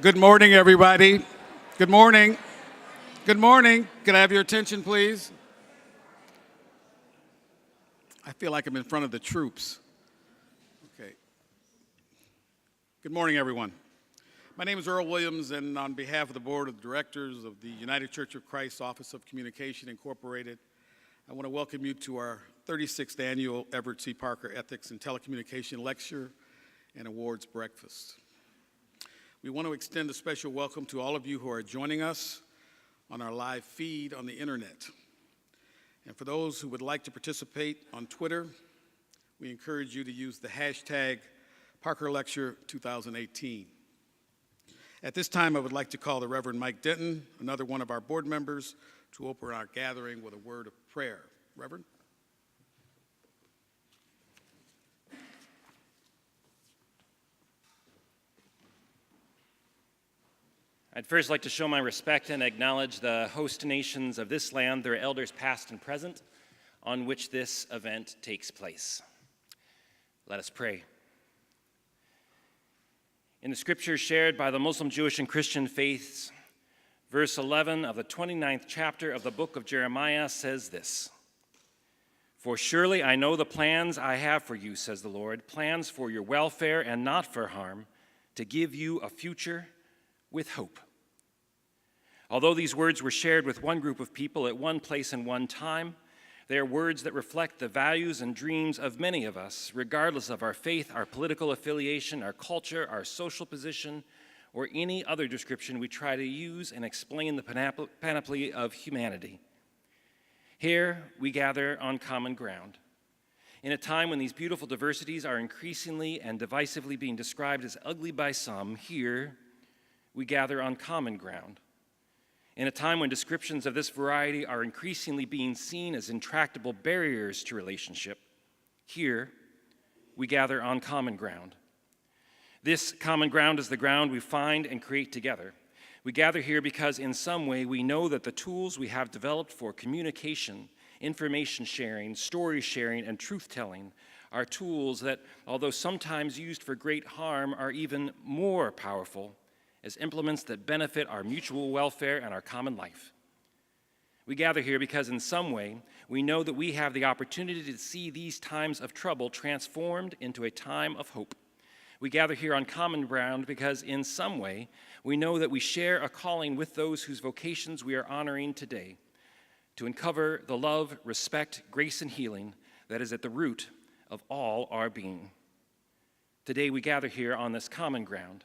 Good morning, everybody. Good morning. Good morning. Can I have your attention, please? I feel like I'm in front of the troops. Okay. Good morning, everyone. My name is Earl Williams, and on behalf of the Board of Directors of the United Church of Christ Office of Communication, Incorporated, I want to welcome you to our 36th Annual Everett C. Parker Ethics and Telecommunications Lecture and Awards Breakfast. We want to extend a special welcome to all of you who are joining us on our live feed on the internet. And for those who would like to participate on Twitter, we encourage you to use the hashtag Parker Lecture 2018. At this time, I would like to call the Reverend Mike Denton, another one of our board members, to open our gathering with a word of prayer. Reverend? I'd first like to show my respect and acknowledge the host nations of this land, their elders past and present, on which this event takes place. Let us pray. In the scriptures shared by the Muslim, Jewish, and Christian faiths, verse 11 of the 29th chapter of the book of Jeremiah says this: "For surely I know the plans I have for you, says the Lord, plans for your welfare and not for harm, to give you a future with hope." Although these words were shared with one group of people at one place and one time, they are words that reflect the values and dreams of many of us, regardless of our faith, our political affiliation, our culture, our social position, or any other description we try to use and explain the panoply of humanity. Here we gather on common ground. In a time when these beautiful diversities are increasingly and divisively being described as ugly by some, here we gather on common ground. In a time when descriptions of this variety are increasingly being seen as intractable barriers to relationship, here we gather on common ground. This common ground is the ground we find and create together. We gather here because in some way we know that the tools we have developed for communication, information sharing, story sharing, and truth-telling are tools that, although sometimes used for great harm, are even more powerful as implements that benefit our mutual welfare and our common life. We gather here because in some way we know that we have the opportunity to see these times of trouble transformed into a time of hope. We gather here on common ground because in some way we know that we share a calling with those whose vocations we are honoring today, to uncover the love, respect, grace, and healing that is at the root of all our being. Today we gather here on this common ground.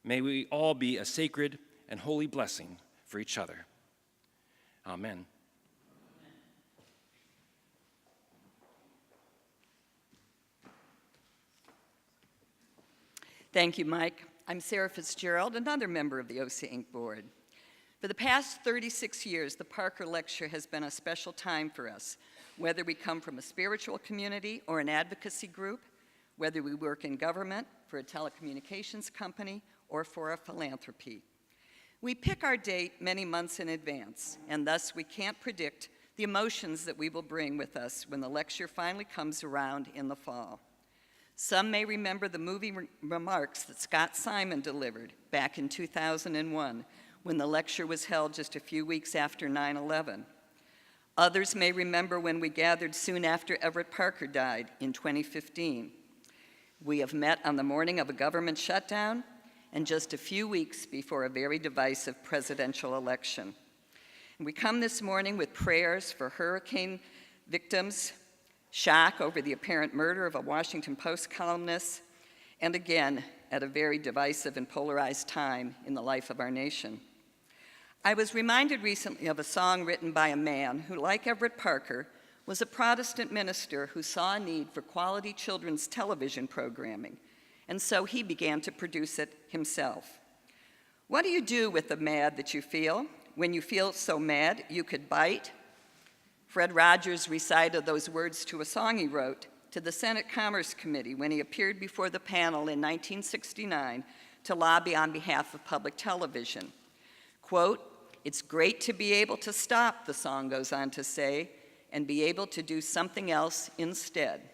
May we all be a sacred and holy blessing for each other. Amen. Thank you, Mike. I'm Sarah Fitzgerald, another member of the OC Inc. board. For the past 36 years, the Parker Lecture has been a special time for us, whether we come from a spiritual community or an advocacy group, whether we work in government, for a telecommunications company, or for a philanthropy. We pick our date many months in advance, and thus we can't predict the emotions that we will bring with us when the lecture finally comes around in the fall. Some may remember the movie remarks that Scott Simon delivered back in 2001 when the lecture was held just a few weeks after 9/11. Others may remember when we gathered soon after Everett Parker died in 2015. We have met on the morning of a government shutdown and just a few weeks before a very divisive presidential election. And we come this morning with prayers for hurricane victims, shock over the apparent murder of a Washington Post columnist, and again, at a very divisive and polarized time in the life of our nation. I was reminded recently of a song written by a man who, like Everett Parker, was a Protestant minister who saw a need for quality children's television programming, and so he began to produce it himself. What do you do with the mad that you feel? When you feel so mad, you could bite? Fred Rogers recited those words to a song he wrote to the Senate Commerce Committee when he appeared before the panel in 1969 to lobby on behalf of public television. Quote, "It's great to be able to stop," the song goes on to say, "and be able to do something else instead."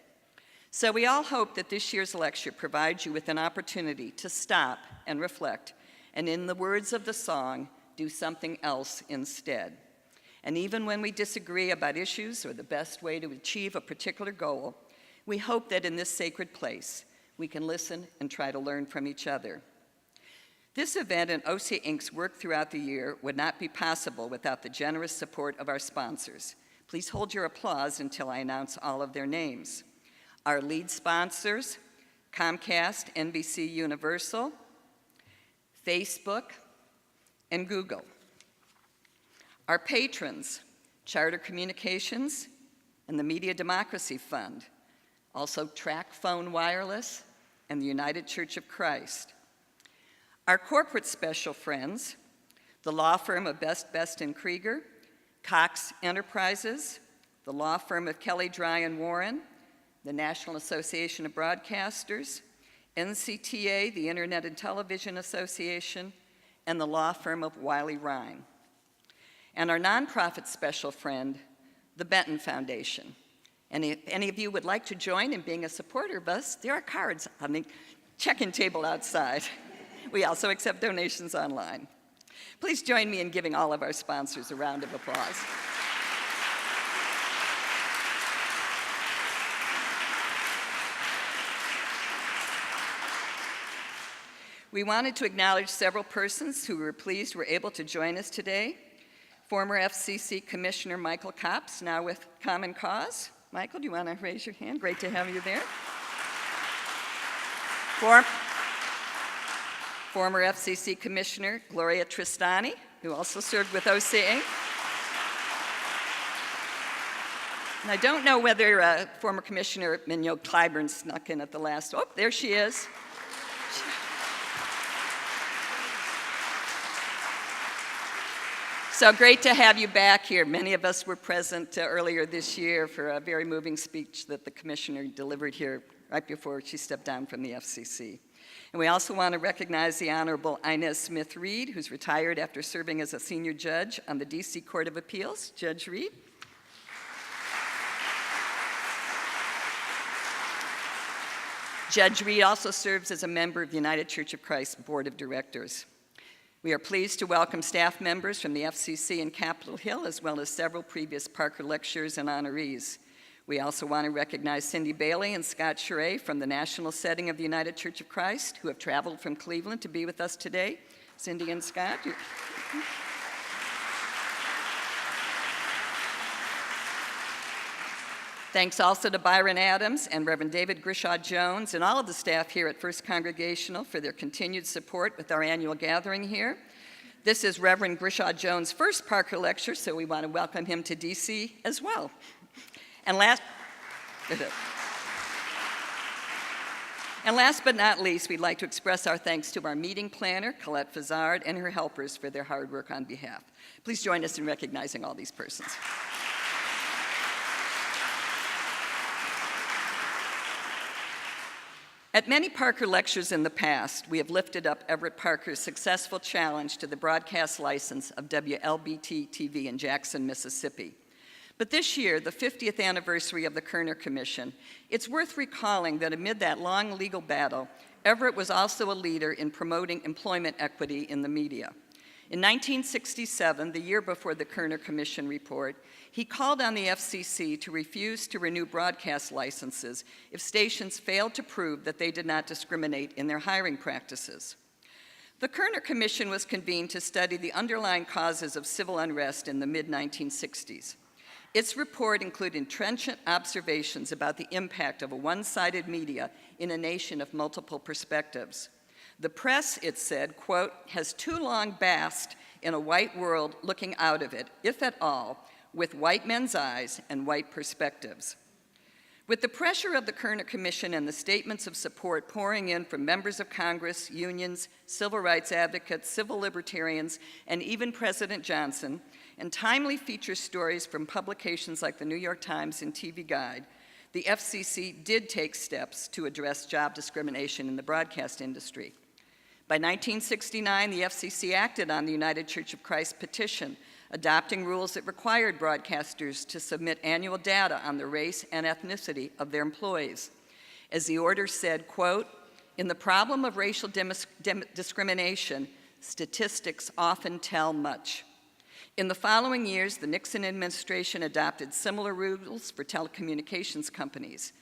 So we all hope that this year's lecture provides you with an opportunity to stop and reflect and in the words of the song, do something else instead. And even when we disagree about issues or the best way to achieve a particular goal, we hope that in this sacred place, we can listen and try to learn from each other. This event and OC Inc.'s work throughout the year would not be possible without the generous support of our sponsors. Please hold your applause until I announce all of their names. Our lead sponsors, Comcast, NBC Universal, Facebook, and Google. Our patrons, Charter Communications and the Media Democracy Fund, also Track Phone Wireless and the United Church of Christ. Our corporate special friends, the law firm of Best & Krieger, Cox Enterprises, the law firm of Kelly, Dry & Warren, the National Association of Broadcasters, NCTA, the Internet and Television Association, and the law firm of Wiley Ryan. And our nonprofit special friend, the Benton Foundation. And if any of you would like to join in being a supporter of us, there are cards on the check-in table outside. We also accept donations online. Please join me in giving all of our sponsors a round of applause. We wanted to acknowledge several persons who we're pleased were able to join us today. Former FCC Commissioner Michael Copps, now with Common Cause. Michael, do you want to raise your hand? Great to have you there. Former FCC Commissioner Gloria Tristani, who also served with OC Inc. And I don't know whether former Commissioner Mignot Clyburn snuck in at the last. Oh, there she is. So great to have you back here. Many of us were present earlier this year for a very moving speech that the commissioner delivered here right before she stepped down from the FCC. And we also want to recognize the Honorable Inez Smith-Reed, who's retired after serving as a senior judge on the DC Court of Appeals. Judge Reed. Judge Reed also serves as a member of the United Church of Christ Board of Directors. We are pleased to welcome staff members from the FCC and Capitol Hill, as well as several previous Parker lecturers and honorees. We also want to recognize Cindy Bailey and Scott Sherray from the national setting of the United Church of Christ, who have traveled from Cleveland to be with us today. Cindy and Scott. Thanks also to Byron Adams and Reverend David Grishaw-Jones and all of the staff here at First Congregational for their continued support with our annual gathering here. This is Reverend Grishaw-Jones' first Parker lecture, so we want to welcome him to DC as well. And last but not least, we'd like to express our thanks to our meeting planner, Colette Fazard, and her helpers for their hard work on behalf. Please join us in recognizing all these persons. At many Parker lectures in the past, we have lifted up Everett Parker's successful challenge to the broadcast license of WLBT-TV in Jackson, Mississippi. But this year, the 50th anniversary of the Kerner Commission, it's worth recalling that amid that long legal battle, Everett was also a leader in promoting employment equity in the media. In 1967, the year before the Kerner Commission report, he called on the FCC to refuse to renew broadcast licenses if stations failed to prove that they did not discriminate in their hiring practices. The Kerner Commission was convened to study the underlying causes of civil unrest in the mid-1960s. Its report included trenchant observations about the impact of a one-sided media in a nation of multiple perspectives. The press, it said, quote, has too long basked in a white world looking out of it, if at all, with white men's eyes and white perspectives. With the pressure of the Kerner Commission and the statements of support pouring in from members of Congress, unions, civil rights advocates, civil libertarians, and even President Johnson, and timely feature stories from publications like the New York Times and TV Guide, the FCC did take steps to address job discrimination in the broadcast industry. By 1969, the FCC acted on the United Church of Christ petition, adopting rules that required broadcasters to submit annual data on the race and ethnicity of their employees. As the order said, quote, in the problem of racial discrimination, Statistics often tell much. In the following years, the Nixon administration adopted similar rules for telecommunications companies.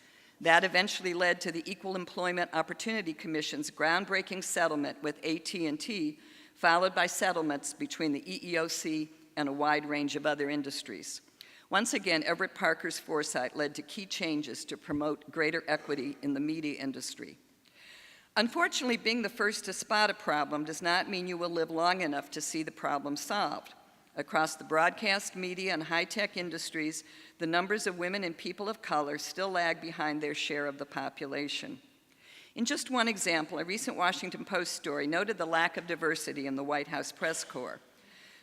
That eventually led to the Equal Employment Opportunity Commission's groundbreaking settlement with AT&T, followed by settlements between the EEOC and a wide range of other industries. Once again, Everett Parker's foresight led to key changes to promote greater equity in the media industry. Unfortunately, being the first to spot a problem does not mean you will live long enough to see the problem solved. Across the broadcast, media, and high-tech industries, the numbers of women and people of color still lag behind their share of the population. In just one example, a recent Washington Post story noted the lack of diversity in the White House press corps.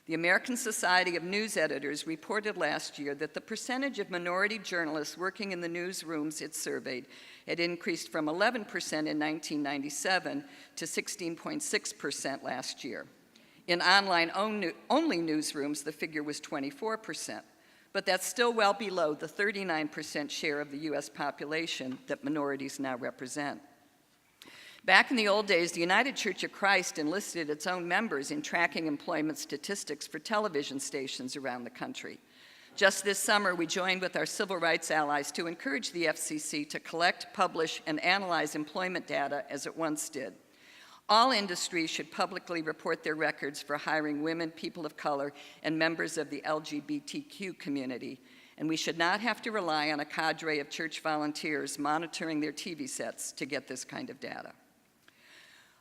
The American Society of News Editors reported last year that the percentage of minority journalists working in the newsrooms it surveyed had increased from 11% in 1997 to 16.6% last year. In online-only newsrooms, the figure was 24%, but that's still well below the 39% share of the US population that minorities now represent. Back in the old days, the United Church of Christ enlisted its own members in tracking employment statistics for television stations around the country. Just this summer, we joined with our civil rights allies to encourage the FCC to collect, publish, and analyze employment data as it once did. All industries should publicly report their records for hiring women, people of color, and members of the LGBTQ community, and we should not have to rely on a cadre of church volunteers monitoring their TV sets to get this kind of data.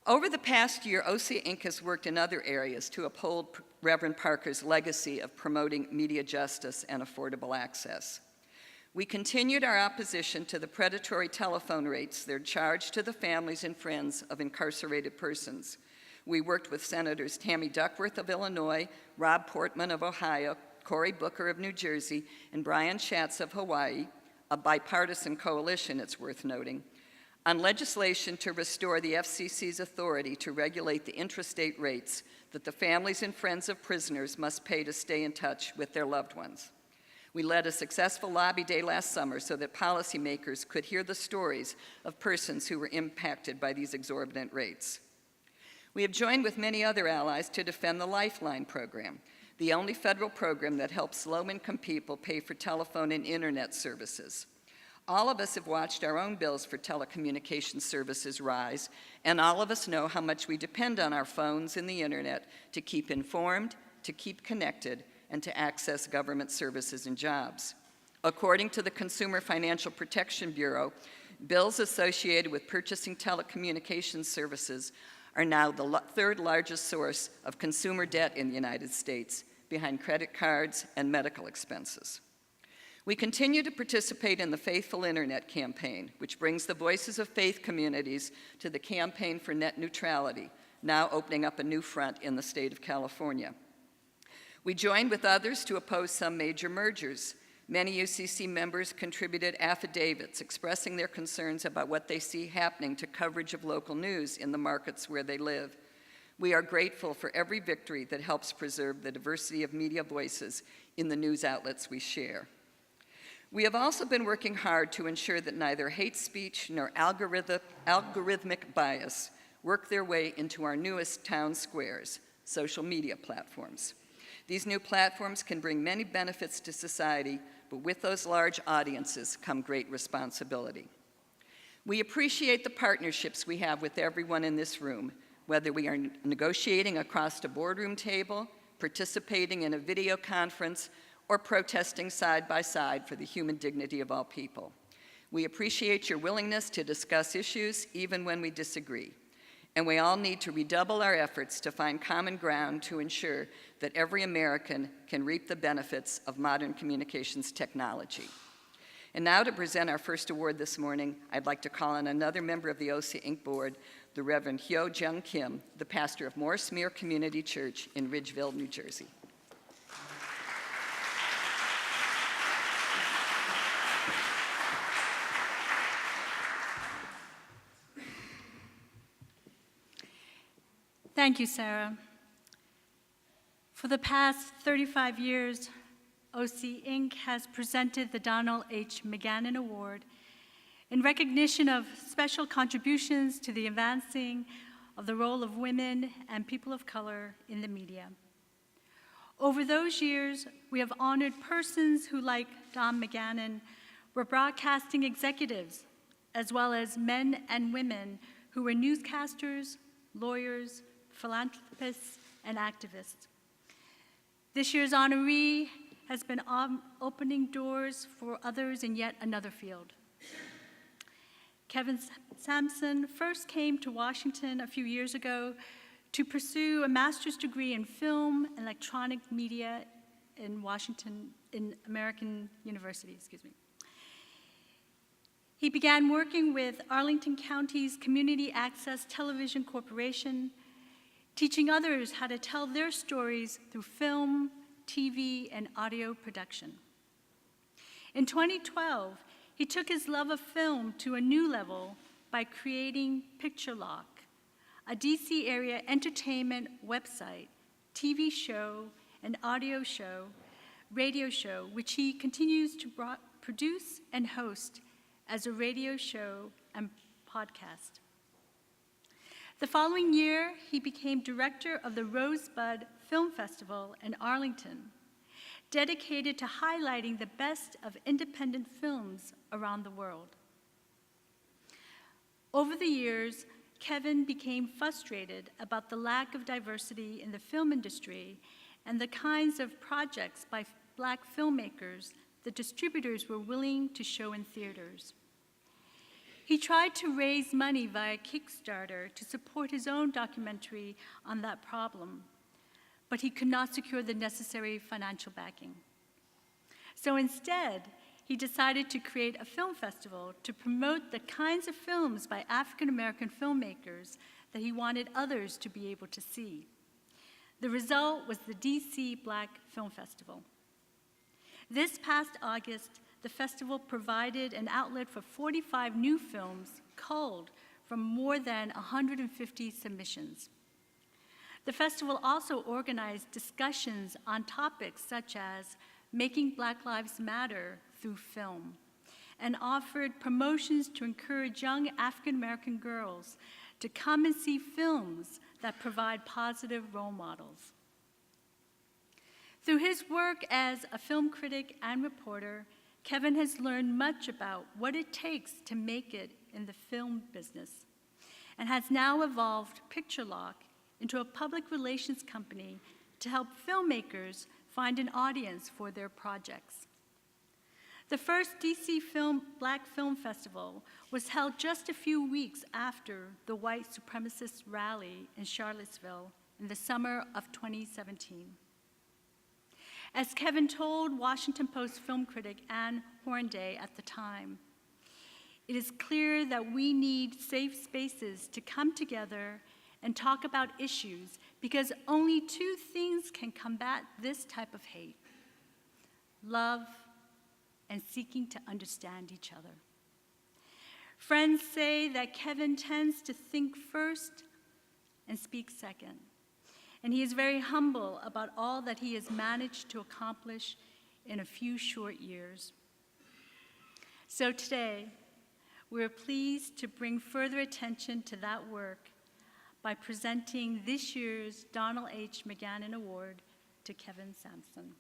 Over the past year, OC Inc. has worked in other areas to uphold Reverend Parker's legacy of promoting media justice and affordable access. We continued our opposition to the predatory telephone rates that are charged to the families and friends of incarcerated persons. We worked with Senators Tammy Duckworth of Illinois, Rob Portman of Ohio, Cory Booker of New Jersey, and Brian Schatz of Hawaii, a bipartisan coalition, it's worth noting, on legislation to restore the FCC's authority to regulate the intrastate rates that the families and friends of prisoners must pay to stay in touch with their loved ones. We led a successful lobby day last summer so that policymakers could hear the stories of persons who were impacted by these exorbitant rates. We have joined with many other allies to defend the Lifeline program, the only federal program that helps low-income people pay for telephone and internet services. All of us have watched our own bills for telecommunications services rise, and all of us know how much we depend on our phones and the internet to keep informed, to keep connected, and to access government services and jobs. According to the Consumer Financial Protection Bureau, bills associated with purchasing telecommunications services are now the third largest source of consumer debt in the United States, behind credit cards and medical expenses. We continue to participate in the Faithful Internet campaign, which brings the voices of faith communities to the Campaign for Net Neutrality, now opening up a new front in the state of California. We joined with others to oppose some major mergers. Many UCC members contributed affidavits expressing their concerns about what they see happening to coverage of local news in the markets where they live. We are grateful for every victory that helps preserve the diversity of media voices in the news outlets we share. We have also been working hard to ensure that neither hate speech nor algorithmic bias work their way into our newest town squares, social media platforms. These new platforms can bring many benefits to society, but with those large audiences come great responsibility. We appreciate the partnerships we have with everyone in this room, whether we are negotiating across a boardroom table, participating in a video conference, or protesting side by side for the human dignity of all people. We appreciate your willingness to discuss issues even when we disagree. And we all need to redouble our efforts to find common ground to ensure that every American can reap the benefits of modern communications technology. And now to present our first award this morning, I'd like to call on another member of the OC Inc. board, the Reverend Hyo Jung Kim, the pastor of Morris Mere Community Church in Ridgeville, New Jersey. Thank you, Sarah. For the past 35 years, OC Inc. has presented the Donald H. McGannon Award in recognition of special contributions to the advancing of the role of women and people of color in the media. Over those years, we have honored persons who, like Don McGannon, were broadcasting executives, as well as men and women who were newscasters, lawyers, philanthropists, and activists. This year's honoree has been opening doors for others in yet another field. Kevin Sampson first came to Washington a few years ago to pursue a master's degree in film and electronic media in American University, He began working with Arlington County's Community Access Television Corporation, teaching others how to tell their stories through film, TV, and audio production. In 2012, he took his love of film to a new level by creating Picture Lock, a DC area entertainment website, TV show, and audio show, radio show, which he continues to produce and host as a radio show and podcast. The following year, he became director of the Rosebud Film Festival in Arlington, dedicated to highlighting the best of independent films around the world. Over the years, Kevin became frustrated about the lack of diversity in the film industry and the kinds of projects by Black filmmakers the distributors were willing to show in theaters. He tried to raise money via Kickstarter to support his own documentary on that problem, but he could not secure the necessary financial backing. So instead, he decided to create a film festival to promote the kinds of films by African American filmmakers that he wanted others to be able to see. The result was the DC Black Film Festival. This past August, the festival provided an outlet for 45 new films culled from more than 150 submissions. The festival also organized discussions on topics such as making Black Lives Matter through film, and offered promotions to encourage young African American girls to come and see films that provide positive role models. Through his work as a film critic and reporter, Kevin has learned much about what it takes to make it in the film business, and has now evolved Picture Lock into a public relations company to help filmmakers find an audience for their projects. The first DC Black Film Festival was held just a few weeks after the white supremacist rally in Charlottesville in the summer of 2017. As Kevin told Washington Post film critic Ann Hornday at the time, it is clear that we need safe spaces to come together and talk about issues, because only two things can combat this type of hate: love and seeking to understand each other. Friends say that Kevin tends to think first and speak second, and he is very humble about all that he has managed to accomplish in a few short years. So today, we are pleased to bring further attention to that work by presenting this year's Donald H. McGannon Award to Kevin Sampson.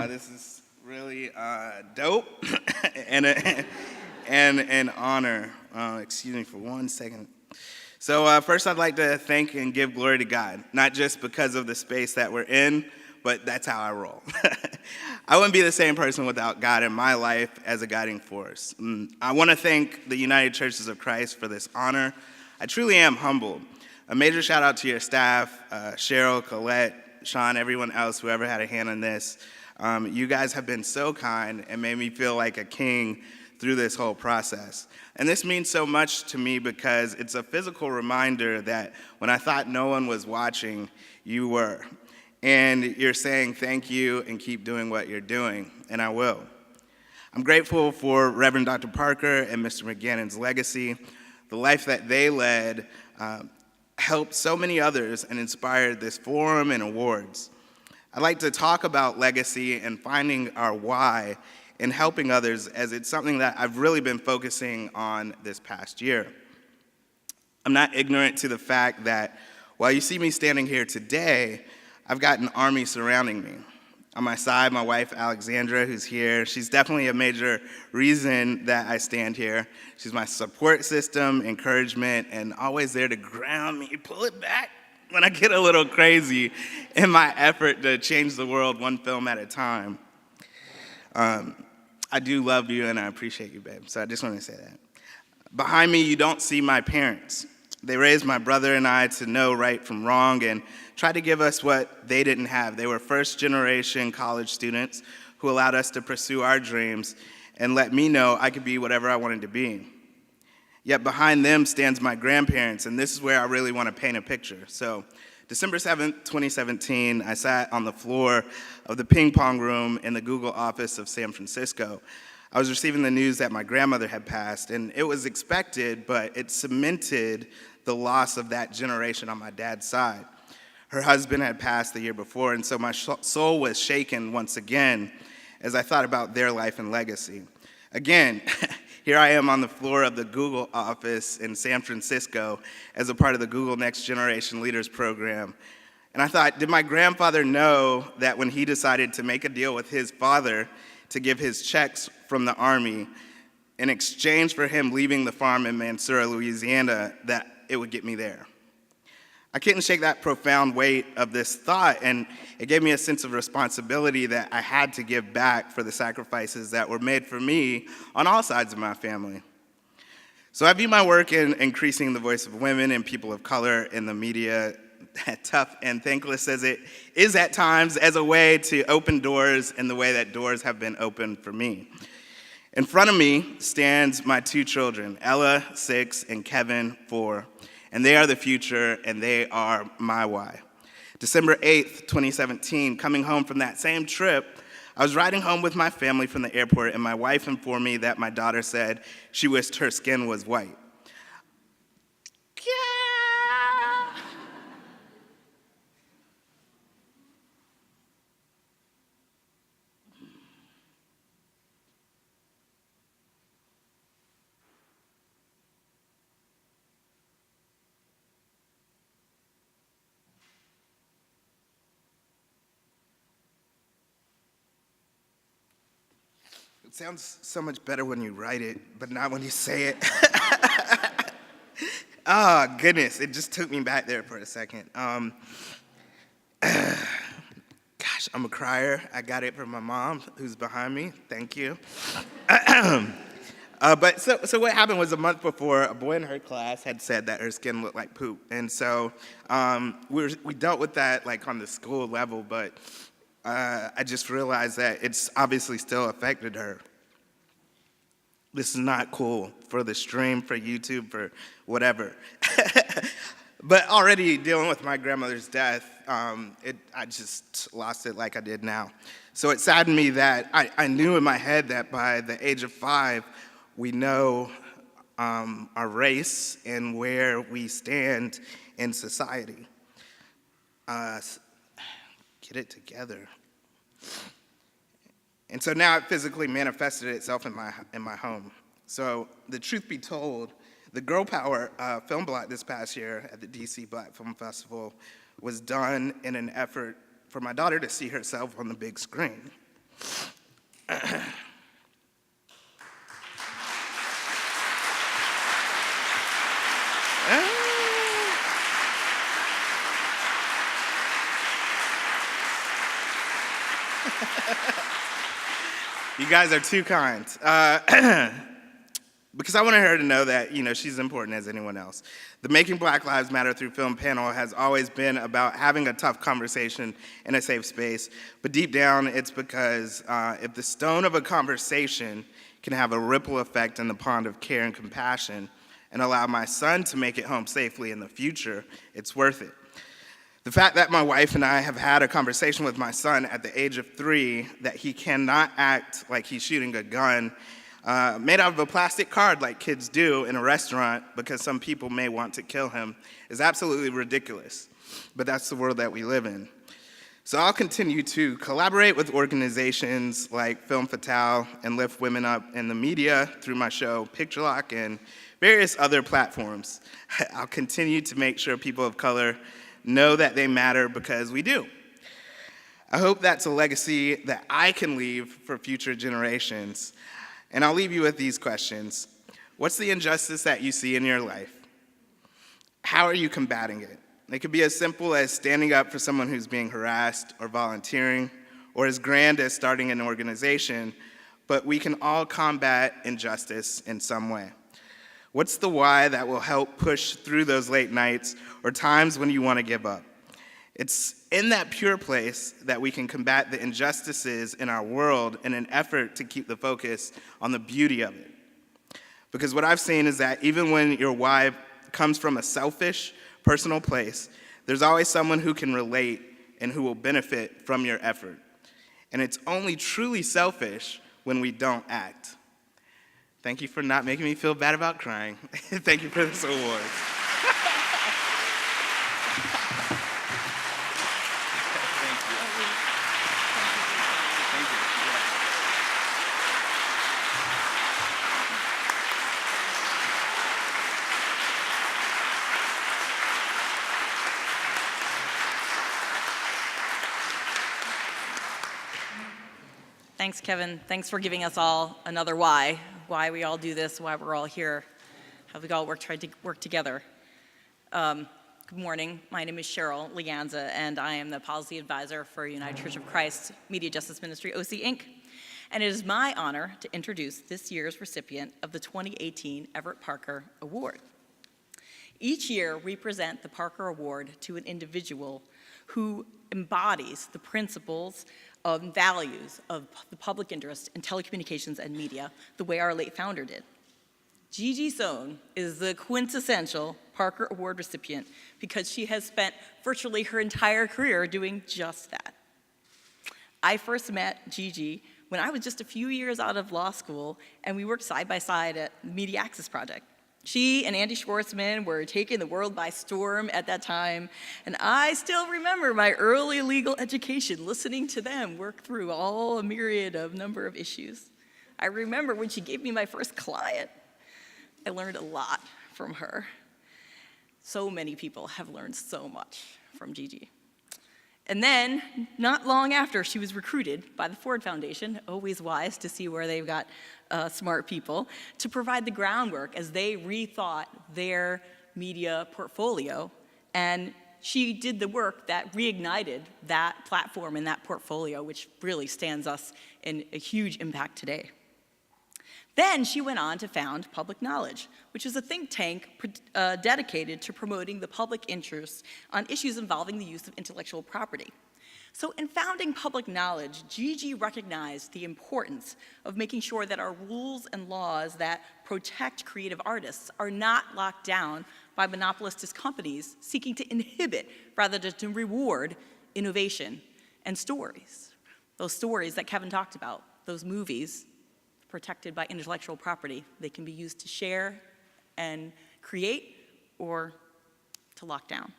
This is really dope and an honor. Excuse me for 1 second. So first I'd like to thank and give glory to God, not just because of the space that we're in, but that's how I roll. I wouldn't be the same person without God in my life as a guiding force. I want to thank the United Churches of Christ for this honor. I truly am humbled. A major shout out to your staff, Cheryl, Colette, Sean, everyone else, whoever had a hand in this. You guys have been so kind and made me feel like a king through this whole process. And this means so much to me because it's a physical reminder that when I thought no one was watching, you were. And you're saying thank you and keep doing what you're doing, and I will. I'm grateful for Reverend Dr. Parker and Mr. McGannon's legacy. The life that they led helped so many others and inspired this forum and awards. I'd like to talk about legacy and finding our why in helping others, as it's something that I've really been focusing on this past year. I'm not ignorant to the fact that while you see me standing here today, I've got an army surrounding me. On my side, my wife, Alexandra, who's here. She's definitely a major reason that I stand here. She's my support system, encouragement, and always there to ground me, pull it back when I get a little crazy in my effort to change the world one film at a time. I do love you, and I appreciate you, babe. So I just want to say that. Behind me, you don't see my parents. They raised my brother and I to know right from wrong and tried to give us what they didn't have. They were first-generation college students who allowed us to pursue our dreams and let me know I could be whatever I wanted to be. Yet behind them stands my grandparents, and this is where I really want to paint a picture. So December 7th, 2017, I sat on the floor of the ping pong room in the Google office of San Francisco. I was receiving the news that my grandmother had passed, and it was expected, but it cemented the loss of that generation on my dad's side. Her husband had passed the year before, and so my soul was shaken once again as I thought about their life and legacy. Again, here I am on the floor of the Google office in San Francisco as a part of the Google Next Generation Leaders program. And I thought, did my grandfather know that when he decided to make a deal with his father to give his checks from the Army in exchange for him leaving the farm in Mansoura, Louisiana, that it would get me there? I couldn't shake that profound weight of this thought, and it gave me a sense of responsibility that I had to give back for the sacrifices that were made for me on all sides of my family. So I view my work in increasing the voice of women and people of color in the media, tough and thankless as it is at times, as a way to open doors in the way that doors have been opened for me. In front of me stands my two children, Ella, 6, and Kevin, 4. And they are the future, and they are my why. December 8th, 2017, coming home from that same trip, I was riding home with my family from the airport, and my wife informed me that my daughter said she wished her skin was white. Yeah. It sounds so much better when you write it, but not when you say it. Oh, goodness, it just took me back there for a second. Gosh, I'm a crier. I got it from my mom, who's behind me. Thank you. But what happened was a month before, a boy in her class had said that her skin looked like poop. And so we dealt with that like on the school level, but I just realized that it's obviously still affected her. This is not cool for the stream, for YouTube, for whatever. But already dealing with my grandmother's death, I just lost it like I did now. So it saddened me that I knew in my head that by the age of 5, we know our race and where we stand in society. Get it together. And so now it physically manifested itself in my home. So the truth be told, the Girl Power film block this past year at the DC Black Film Festival was done in an effort for my daughter to see herself on the big screen. You guys are too kind. Because I wanted her to know that, she's important as anyone else. The Making Black Lives Matter Through Film panel has always been about having a tough conversation in a safe space. But deep down, it's because if the stone of a conversation can have a ripple effect in the pond of care and compassion and allow my son to make it home safely in the future, it's worth it. The fact that my wife and I have had a conversation with my son at the age of 3 that he cannot act like he's shooting a gun made out of a plastic card like kids do in a restaurant because some people may want to kill him is absolutely ridiculous. But that's the world that we live in. So I'll continue to collaborate with organizations like Film Fatale and lift women up in the media through my show Picture Lock and various other platforms. I'll continue to make sure people of color know that they matter because we do. I hope that's a legacy that I can leave for future generations. And I'll leave you with these questions. What's the injustice that you see in your life? How are you combating it? It could be as simple as standing up for someone who's being harassed or volunteering, or as grand as starting an organization, but we can all combat injustice in some way. What's the why that will help push through those late nights or times when you want to give up? It's in that pure place that we can combat the injustices in our world in an effort to keep the focus on the beauty of it. Because what I've seen is that even when your why comes from a selfish, personal place, there's always someone who can relate and who will benefit from your effort. And it's only truly selfish when we don't act. Thank you for not making me feel bad about crying. Thank you for this award. Thanks, Kevin. Thanks for giving us all another why we all do this, why we're all here, how we all tried to work together. Good morning. My name is Cheryl Lianza, and I am the policy advisor for United Church of Christ Media Justice Ministry, OC Inc. And it is my honor to introduce this year's recipient of the 2018 Everett Parker Award. Each year, we present the Parker Award to an individual who embodies the principles of values of the public interest in telecommunications and media the way our late founder did. Gigi Sohn is the quintessential Parker Award recipient because she has spent virtually her entire career doing just that. I first met Gigi when I was just a few years out of law school, and we worked side by side at the Media Access Project. She and Andy Schwartzman were taking the world by storm at that time, and I still remember my early legal education, listening to them work through a myriad of number of issues. I remember when she gave me my first client. I learned a lot from her. So many people have learned so much from Gigi. And then, not long after, she was recruited by the Ford Foundation, always wise to see where they've got smart people, to provide the groundwork as they rethought their media portfolio. And she did the work that reignited that platform and that portfolio, which really stands us in a huge impact today. Then she went on to found Public Knowledge, which is a think tank dedicated to promoting the public interest on issues involving the use of intellectual property. So in founding Public Knowledge, Gigi recognized the importance of making sure that our rules and laws that protect creative artists are not locked down by monopolistic companies seeking to inhibit rather than to reward innovation and stories. Those stories that Kevin talked about, those movies, protected by intellectual property. They can be used to share and create or to lock down.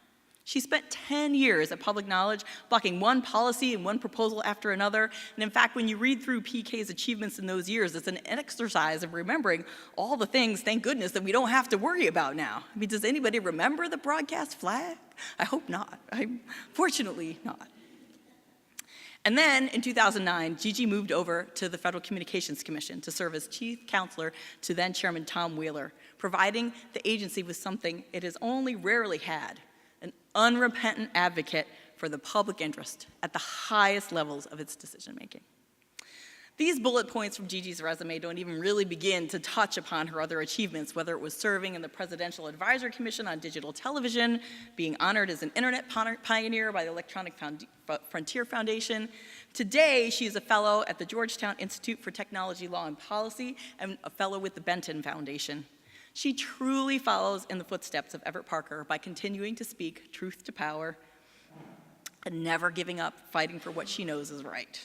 She spent 10 years at Public Knowledge, blocking one policy and one proposal after another. And in fact, when you read through PK's achievements in those years, it's an exercise of remembering all the things, thank goodness, that we don't have to worry about now. I mean, does anybody remember the broadcast flag? I hope not. Fortunately not. And then in 2009, Gigi moved over to the Federal Communications Commission to serve as chief counselor to then Chairman Tom Wheeler, providing the agency with something it has only rarely had, an unrepentant advocate for the public interest at the highest levels of its decision-making. These bullet points from Gigi's resume don't even really begin to touch upon her other achievements, whether it was serving in the Presidential Advisory Commission on Digital Television, being honored as an internet pioneer by the Electronic Frontier Foundation. Today, she is a fellow at the Georgetown Institute for Technology, Law, and Policy, and a fellow with the Benton Foundation. She truly follows in the footsteps of Everett Parker by continuing to speak truth to power, and never giving up fighting for what she knows is right.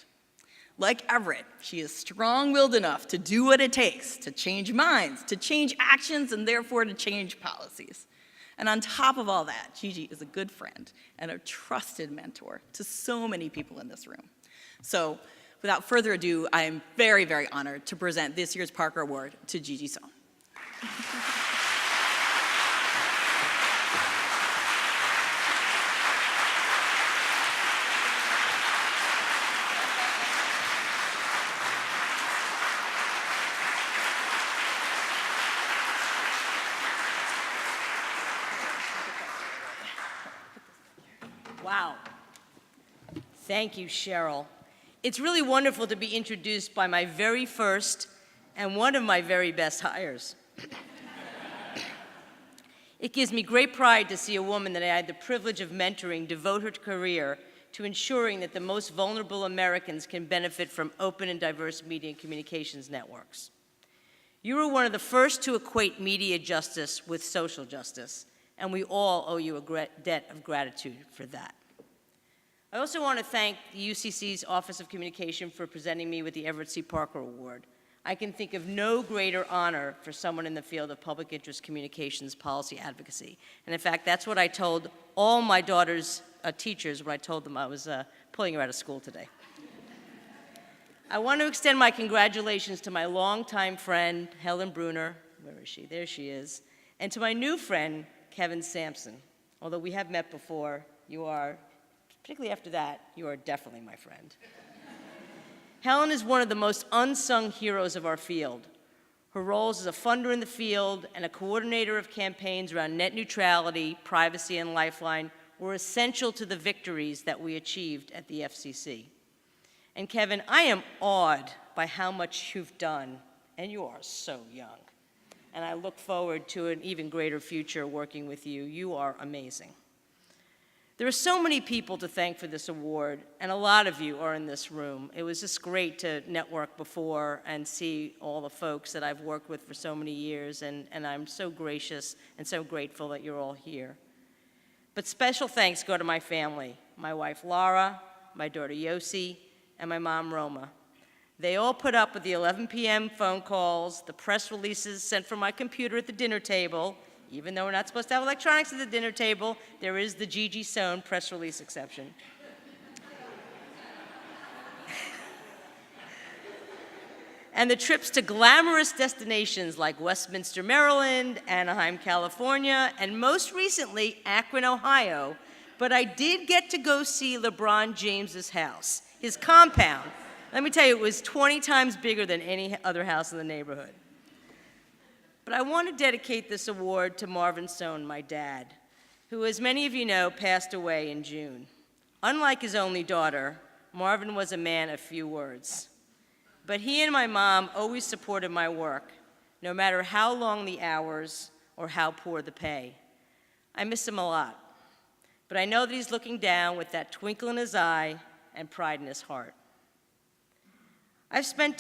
Like Everett, she is strong-willed enough to do what it takes to change minds, to change actions, and therefore to change policies. And on top of all that, Gigi is a good friend and a trusted mentor to so many people in this room. So without further ado, I am very, very honored to present this year's Parker Award to Gigi Sohn. Wow. Thank you, Cheryl. It's really wonderful to be introduced by my very first and one of my very best hires. It gives me great pride to see a woman that I had the privilege of mentoring devote her career to ensuring that the most vulnerable Americans can benefit from open and diverse media and communications networks. You were one of the first to equate media justice with social justice, and we all owe you a debt of gratitude for that. I also want to thank the UCC's Office of Communication for presenting me with the Everett C. Parker Award. I can think of no greater honor for someone in the field of public interest communications policy advocacy. And in fact, that's what I told all my daughter's teachers when I told them I was pulling her out of school today. I want to extend my congratulations to my longtime friend, Helen Brunner. Where is she? There she is. And to my new friend, Kevin Sampson. Although we have met before, you are, particularly after that, you are definitely my friend. Helen is one of the most unsung heroes of our field. Her roles as a funder in the field and a coordinator of campaigns around net neutrality, privacy, and Lifeline were essential to the victories that we achieved at the FCC. And Kevin, I am awed by how much you've done, and you are so young. And I look forward to an even greater future working with you. You are amazing. There are so many people to thank for this award, and a lot of you are in this room. It was just great to network before and see all the folks that I've worked with for so many years, and I'm so gracious and so grateful that you're all here. But special thanks go to my family, my wife Laura, my daughter Yossi, and my mom Roma. They all put up with the 11 p.m. phone calls, the press releases sent from my computer at the dinner table. Even though we're not supposed to have electronics at the dinner table, there is the Gigi Sohn press release exception. And the trips to glamorous destinations like Westminster, Maryland, Anaheim, California, and most recently, Akron, Ohio. But I did get to go see LeBron James's house, his compound. Let me tell you, it was 20 times bigger than any other house in the neighborhood. But I want to dedicate this award to Marvin Sohn, my dad, who, as many of you know, passed away in June. Unlike his only daughter, Marvin was a man of few words. But he and my mom always supported my work, no matter how long the hours or how poor the pay. I miss him a lot, but I know that he's looking down with that twinkle in his eye and pride in his heart. I've spent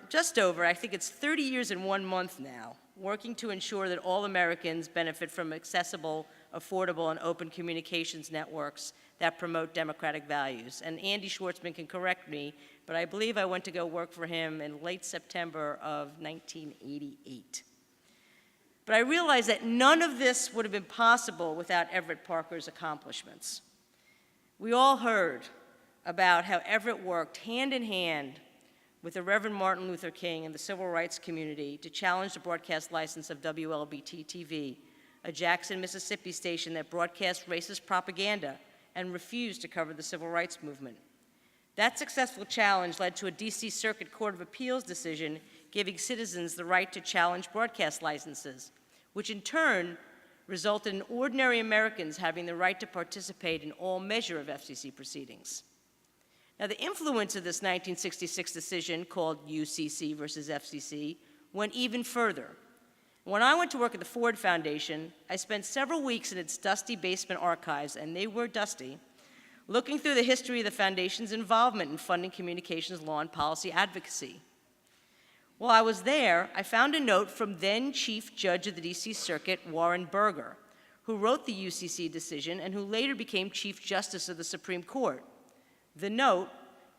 just over, I think it's 30 years and 1 month now, working to ensure that all Americans benefit from accessible, affordable, and open communications networks that promote democratic values. And Andy Schwartzman can correct me, but I believe I went to go work for him in late September of 1988. But I realized that none of this would have been possible without Everett Parker's accomplishments. We all heard about how Everett worked hand in hand with the Reverend Martin Luther King and the civil rights community to challenge the broadcast license of WLBT-TV, a Jackson, Mississippi station that broadcast racist propaganda and refused to cover the civil rights movement. That successful challenge led to a DC Circuit Court of Appeals decision giving citizens the right to challenge broadcast licenses, which in turn resulted in ordinary Americans having the right to participate in all measure of FCC proceedings. Now, the influence of this 1966 decision, called UCC versus FCC, went even further. When I went to work at the Ford Foundation, I spent several weeks in its dusty basement archives, and they were dusty, looking through the history of the Foundation's involvement in funding communications law and policy advocacy. While I was there, I found a note from then Chief Judge of the DC Circuit, Warren Berger, who wrote the UCC decision and who later became Chief Justice of the Supreme Court. The note,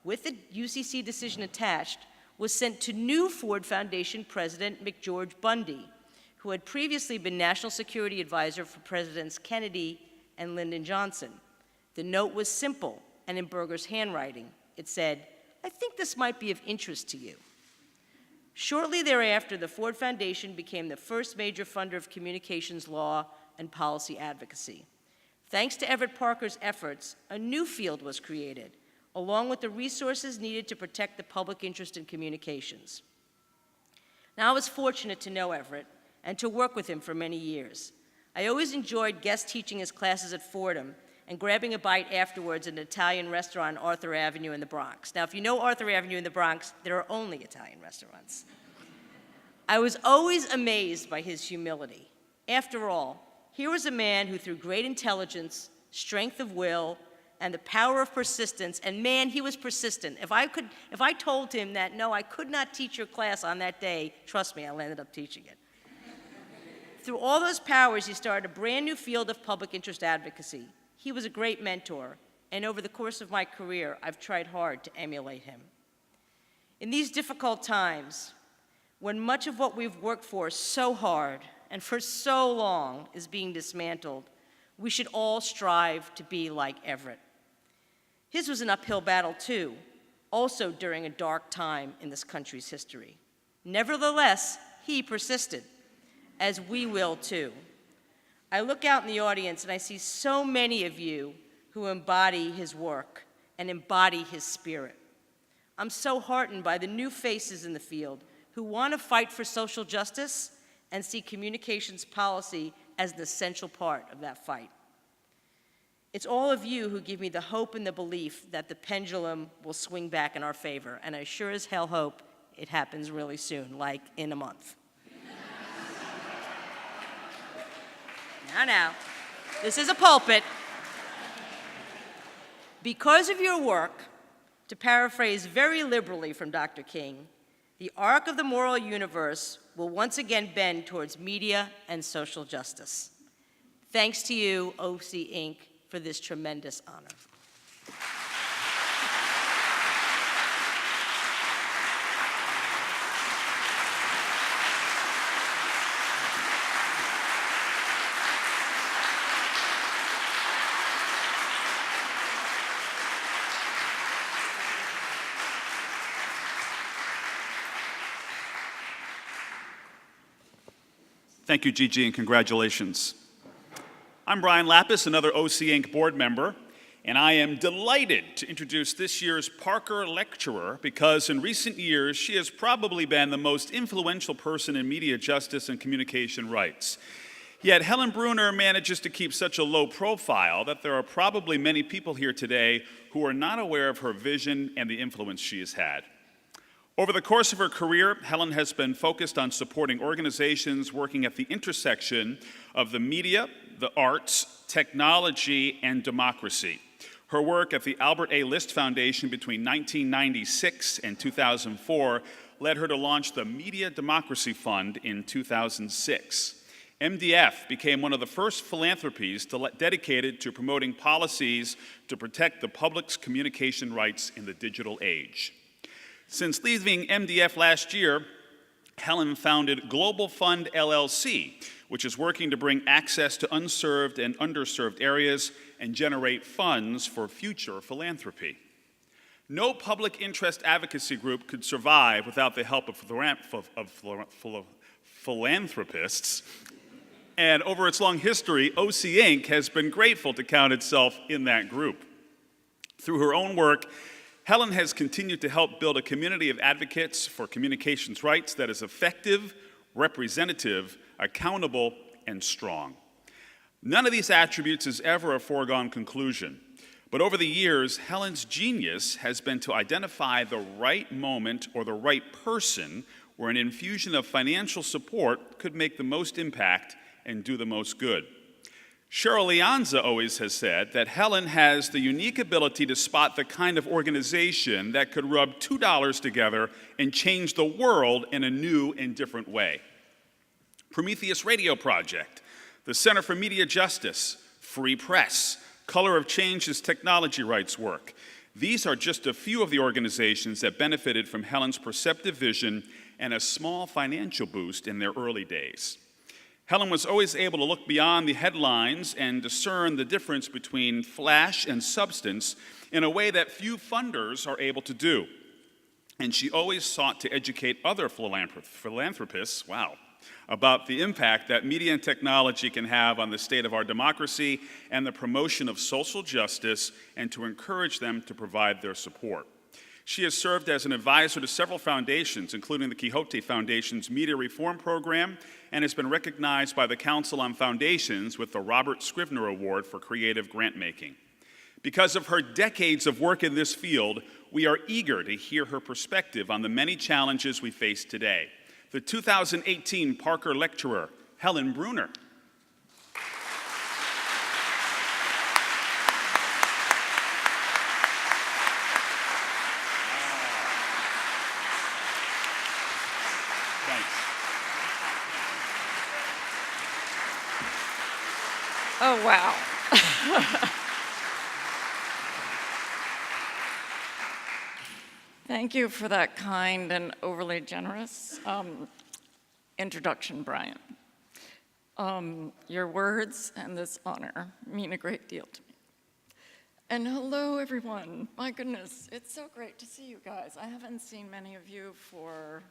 with the UCC decision attached, was sent to new Ford Foundation President McGeorge Bundy, who had previously been National Security Advisor for Presidents Kennedy and Lyndon Johnson. The note was simple and in Berger's handwriting. It said, "I think this might be of interest to you." Shortly thereafter, the Ford Foundation became the first major funder of communications law and policy advocacy. Thanks to Everett Parker's efforts, a new field was created, along with the resources needed to protect the public interest in communications. Now, I was fortunate to know Everett and to work with him for many years. I always enjoyed guest teaching his classes at Fordham and grabbing a bite afterwards at an Italian restaurant on Arthur Avenue in the Bronx. Now, if you know Arthur Avenue in the Bronx, there are only Italian restaurants. I was always amazed by his humility. After all, here was a man who, through great intelligence, strength of will, and the power of persistence, and man, he was persistent. If I told him that, no, I could not teach your class on that day, trust me, I ended up teaching it. Through all those powers, he started a brand new field of public interest advocacy. He was a great mentor, and over the course of my career, I've tried hard to emulate him. In these difficult times, when much of what we've worked for so hard and for so long is being dismantled, we should all strive to be like Everett. His was an uphill battle too, also during a dark time in this country's history. Nevertheless, he persisted, as we will too. I look out in the audience and I see so many of you who embody his work and embody his spirit. I'm so heartened by the new faces in the field who want to fight for social justice and see communications policy as an essential part of that fight. It's all of you who give me the hope and the belief that the pendulum will swing back in our favor, and I sure as hell hope it happens really soon, like in a month. Now, this is a pulpit. Because of your work, to paraphrase very liberally from Dr. King, the arc of the moral universe will once again bend towards media and social justice. Thanks to you, OC Inc., for this tremendous honor. Thank you, Gigi, and congratulations. I'm Brian Lapis, another OC Inc. board member, and I am delighted to introduce this year's Parker Lecturer because in recent years, she has probably been the most influential person in media justice and communication rights. Yet Helen Brunner manages to keep such a low profile that there are probably many people here today who are not aware of her vision and the influence she has had. Over the course of her career, Helen has been focused on supporting organizations working at the intersection of the media, the arts, technology, and democracy. Her work at the Albert A. List Foundation between 1996 and 2004 led her to launch the Media Democracy Fund in 2006. MDF became one of the first philanthropies dedicated to promoting policies to protect the public's communication rights in the digital age. Since leaving MDF last year, Helen founded Global Fund LLC, which is working to bring access to unserved and underserved areas and generate funds for future philanthropy. No public interest advocacy group could survive without the help of philanthropists. And over its long history, OC Inc. has been grateful to count itself in that group. Through her own work, Helen has continued to help build a community of advocates for communications rights that is effective, representative, accountable, and strong. None of these attributes is ever a foregone conclusion, but over the years, Helen's genius has been to identify the right moment or the right person where an infusion of financial support could make the most impact and do the most good. Cheryl Lianza always has said that Helen has the unique ability to spot the kind of organization that could rub $2 together and change the world in a new and different way. Prometheus Radio Project, the Center for Media Justice, Free Press, Color of Change's technology rights work. These are just a few of the organizations that benefited from Helen's perceptive vision and a small financial boost in their early days. Helen was always able to look beyond the headlines and discern the difference between flash and substance in a way that few funders are able to do. And she always sought to educate other philanthropists, about the impact that media and technology can have on the state of our democracy and the promotion of social justice, and to encourage them to provide their support. She has served as an advisor to several foundations, including the Quixote Foundation's Media Reform Program, and has been recognized by the Council on Foundations with the Robert Scrivener Award for Creative Grantmaking. Because of her decades of work in this field, we are eager to hear her perspective on the many challenges we face today. The 2018 Parker Lecturer, Helen Brunner. Oh, wow. Thank you for that kind and overly generous introduction, Brian. Your words and this honor mean a great deal to me. And hello, everyone. My goodness, it's so great to see you guys. I haven't seen many of you for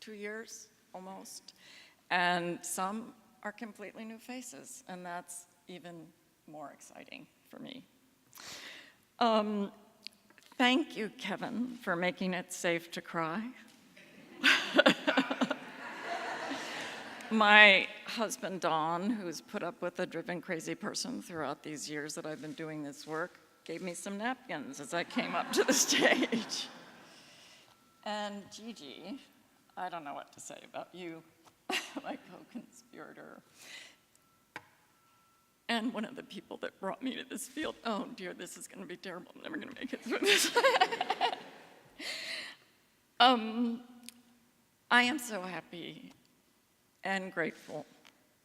2 years, almost. And some are completely new faces, and that's even more exciting for me. Thank you, Kevin, for making it safe to cry. My husband, Don, who's put up with a driven crazy person throughout these years that I've been doing this work, gave me some napkins as I came up to the stage. And Gigi, I don't know what to say about you, my co-conspirator. And one of the people that brought me to this field. Oh dear, this is gonna be terrible. I'm never gonna make it through this. I am so happy and grateful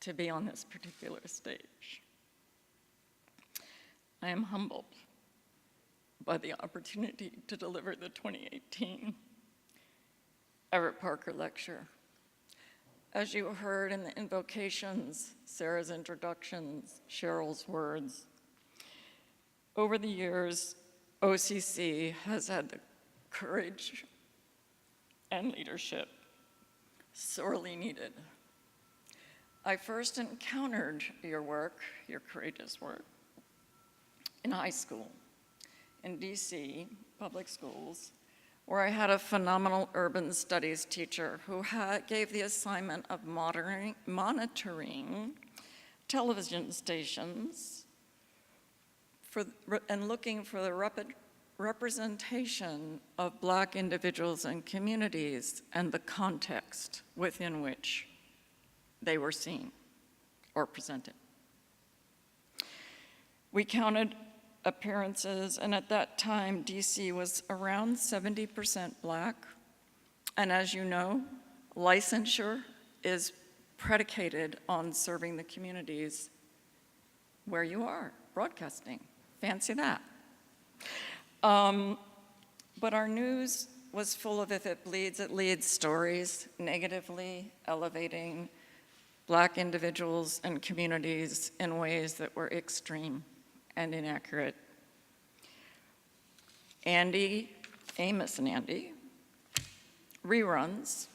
to be on this particular stage. I am humbled by the opportunity to deliver the 2018 Everett Parker Lecture. As you heard in the invocations, Sarah's introductions, Cheryl's words, over the years, OCC has had the courage and leadership sorely needed. I first encountered your work, your courageous work, in high school, in DC public schools, where I had a phenomenal urban studies teacher who gave the assignment of monitoring television stations and looking for the representation of Black individuals and communities and the context within which they were seen or presented. We counted appearances, and at that time, DC was around 70% Black. And as you know, licensure is predicated on serving the communities where you are, broadcasting. Fancy that. But our news was full of if it bleeds, it leads stories, negatively elevating Black individuals and communities in ways that were extreme and inaccurate. Amos and Andy, reruns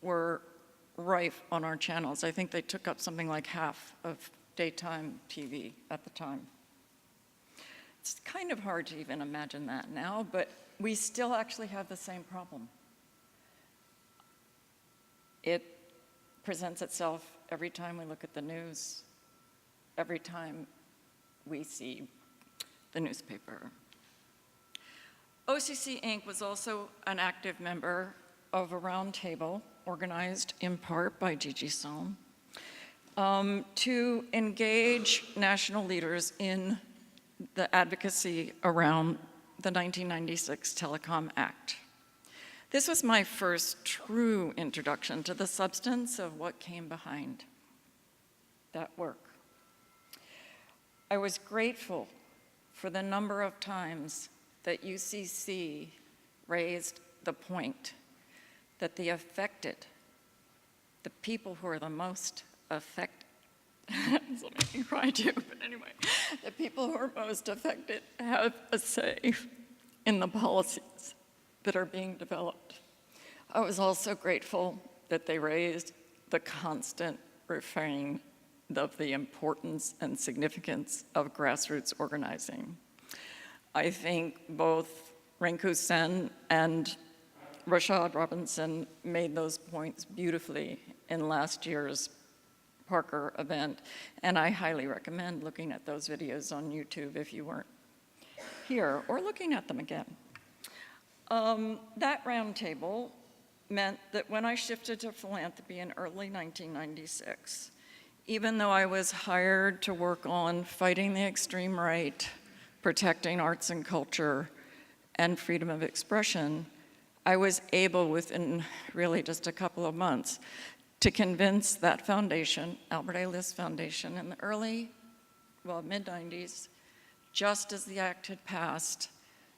were rife on our channels. I think they took up something like half of daytime TV at the time. It's kind of hard to even imagine that now, but we still actually have the same problem. It presents itself every time we look at the news, every time we see the newspaper. OCC Inc. was also an active member of a roundtable organized in part by Gigi Sohn to engage national leaders in the advocacy around the 1996 Telecom Act. This was my first true introduction to the substance of what came behind. that work. I was grateful for the number of times that UCC raised the point that the affected, the people who are the most affected, this will make me cry too, but anyway, the people who are most affected have a say in the policies that are being developed. I was also grateful that they raised the constant refrain of the importance and significance of grassroots organizing. I think both Rinku Sen and Rashad Robinson made those points beautifully in last year's Parker event, and I highly recommend looking at those videos on YouTube if you weren't here, or looking at them again. That roundtable meant that when I shifted to philanthropy in early 1996, even though I was hired to work on fighting the extreme right, protecting arts and culture, and freedom of expression, I was able within really just a couple of months to convince that foundation, Albert A. List Foundation, in the mid-90s, just as the act had passed,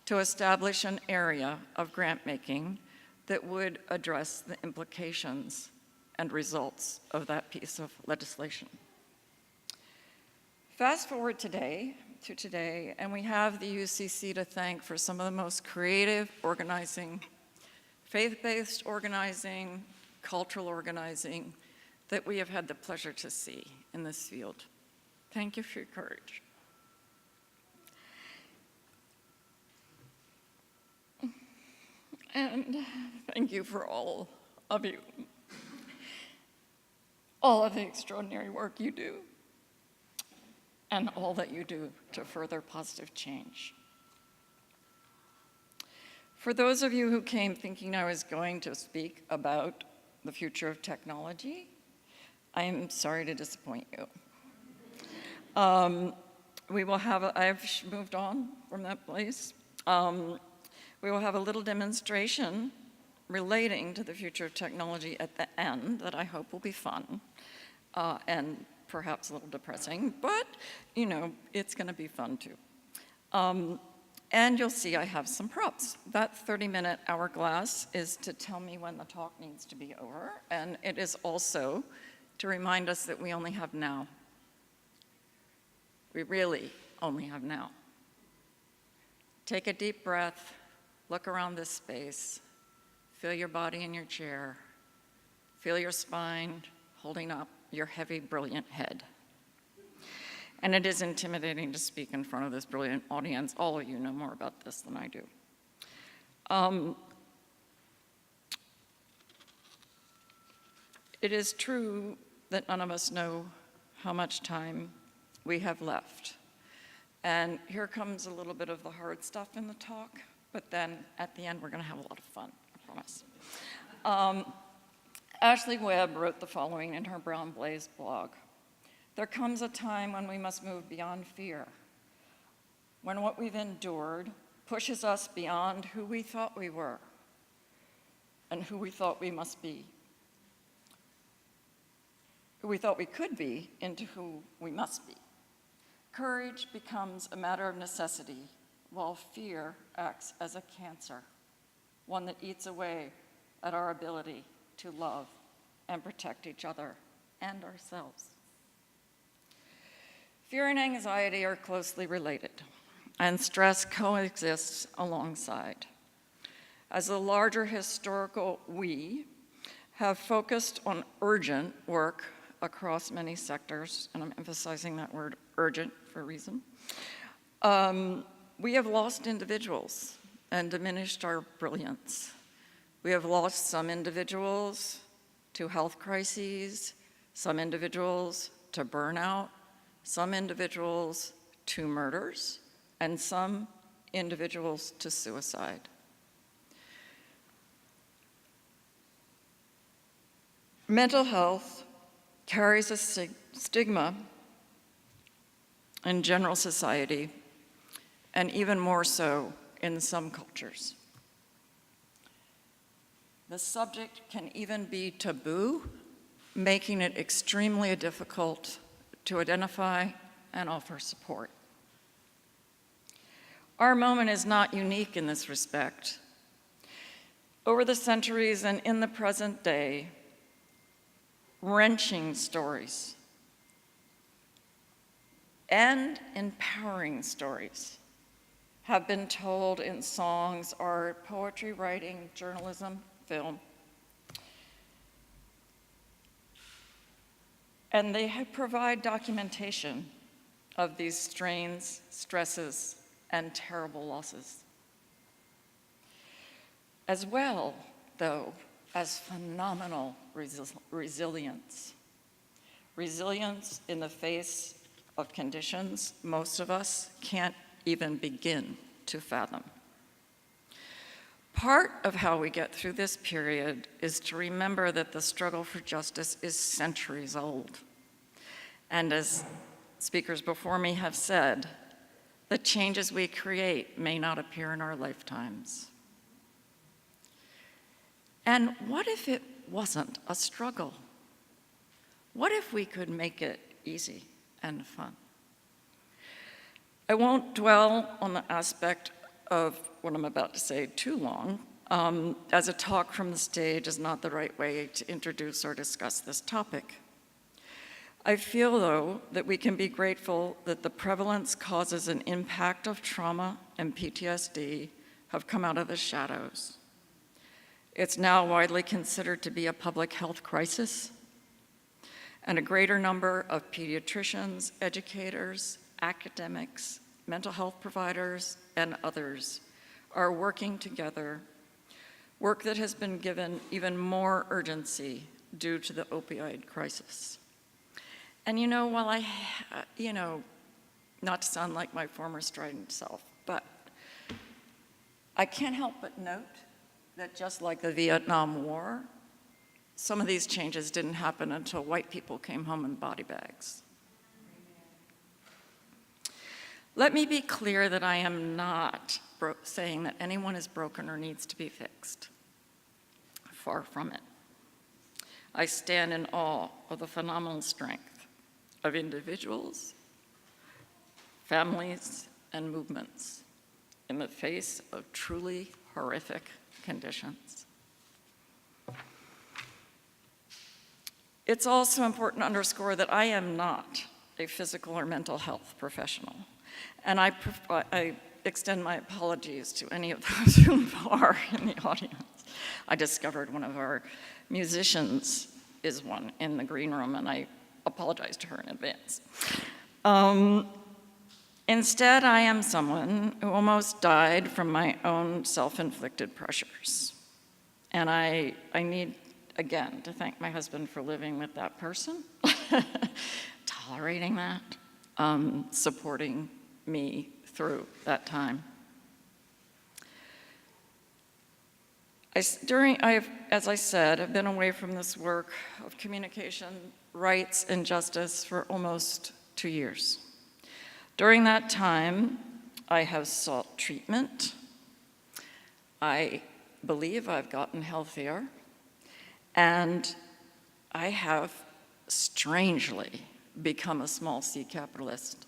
to establish an area of grant making that would address the implications and results of that piece of legislation. Fast forward to today, and we have the UCC to thank for some of the most creative organizing, faith-based organizing, cultural organizing that we have had the pleasure to see in this field. Thank you for your courage. And thank you for all of you, all of the extraordinary work you do, and all that you do to further positive change. For those of you who came thinking I was going to speak about the future of technology, I am sorry to disappoint you. I've moved on from that place. We will have a little demonstration relating to the future of technology at the end that I hope will be fun and perhaps a little depressing, but it's gonna be fun too. And you'll see I have some props. That 30-minute hourglass is to tell me when the talk needs to be over, and it is also to remind us that we only have now. We really only have now. Take a deep breath, look around this space, feel your body in your chair, feel your spine holding up your heavy, brilliant head. And it is intimidating to speak in front of this brilliant audience. All of you know more about this than I do. It is true that none of us know how much time we have left. And here comes a little bit of the hard stuff in the talk, but then at the end we're gonna have a lot of fun, I promise. Ashley Webb wrote the following in her Brown Blaze blog. There comes a time when we must move beyond fear, when what we've endured pushes us beyond who we thought we were and who we thought we must be, who we thought we could be into who we must be. Courage becomes a matter of necessity, while fear acts as a cancer, one that eats away at our ability to love and protect each other and ourselves. Fear and anxiety are closely related, and stress coexists alongside. As a larger historical we have focused on urgent work across many sectors, and I'm emphasizing that word urgent for a reason, we have lost individuals and diminished our brilliance. We have lost some individuals to health crises, some individuals to burnout, some individuals to murders, and some individuals to suicide. Mental health carries a stigma in general society, and even more so in some cultures. The subject can even be taboo, making it extremely difficult to identify and offer support. Our moment is not unique in this respect. Over the centuries and in the present day, wrenching stories and empowering stories have been told in songs, art, poetry, writing, journalism, film. And they provide documentation of these strains, stresses, and terrible losses. As well, though, as phenomenal resilience. Resilience in the face of conditions most of us can't even begin to fathom. Part of how we get through this period is to remember that the struggle for justice is centuries old. And as speakers before me have said, the changes we create may not appear in our lifetimes. And what if it wasn't a struggle? What if we could make it easy and fun? I won't dwell on the aspect of what I'm about to say too long, as a talk from the stage is not the right way to introduce or discuss this topic. I feel, though, that we can be grateful that the prevalence, causes, and impact of trauma and PTSD have come out of the shadows. It's now widely considered to be a public health crisis, and a greater number of pediatricians, educators, academics, mental health providers, and others are working together, work that has been given even more urgency due to the opioid crisis. And while not to sound like my former strident self, but I can't help but note that just like the Vietnam War, some of these changes didn't happen until white people came home in body bags. Let me be clear that I am not saying that anyone is broken or needs to be fixed. Far from it. I stand in awe of the phenomenal strength of individuals, families, and movements in the face of truly horrific conditions. It's also important to underscore that I am not a physical or mental health professional, and I extend my apologies to any of those who are in the audience. I discovered one of our musicians is one in the green room, and I apologize to her in advance. Instead, I am someone who almost died from my own self-inflicted pressures. And I need, again, to thank my husband for living with that person, tolerating that, supporting me through that time. As I said, I've been away from this work of communication, rights, and justice for almost 2 years. During that time, I have sought treatment. I believe I've gotten healthier, and I have strangely become a small C capitalist.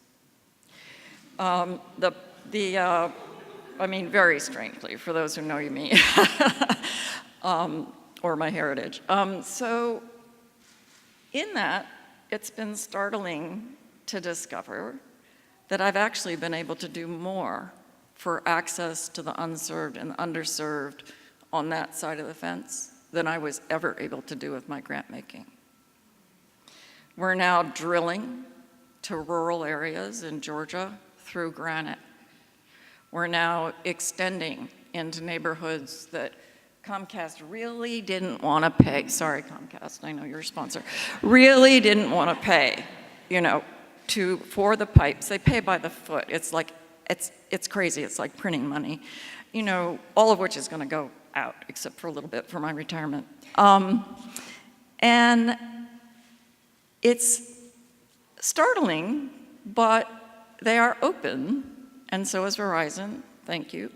Very strangely, for those who know me, or my heritage. So in that, it's been startling to discover that I've actually been able to do more for access to the unserved and underserved on that side of the fence than I was ever able to do with my grant making. We're now drilling to rural areas in Georgia through granite. We're now extending into neighborhoods that Comcast really didn't want to pay. Sorry, Comcast, I know you're a sponsor. Really didn't want to pay, for the pipes. They pay by the foot. It's like, it's crazy. It's like printing money, all of which is going to go out, except for a little bit for my retirement. And it's startling, but they are open, and so is Verizon, thank you,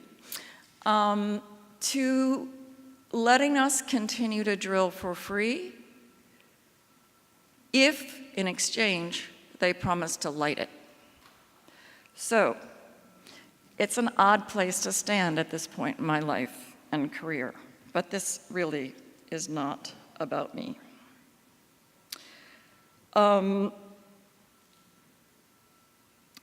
to letting us continue to drill for free if, in exchange, they promise to light it. So, it's an odd place to stand at this point in my life and career, but this really is not about me.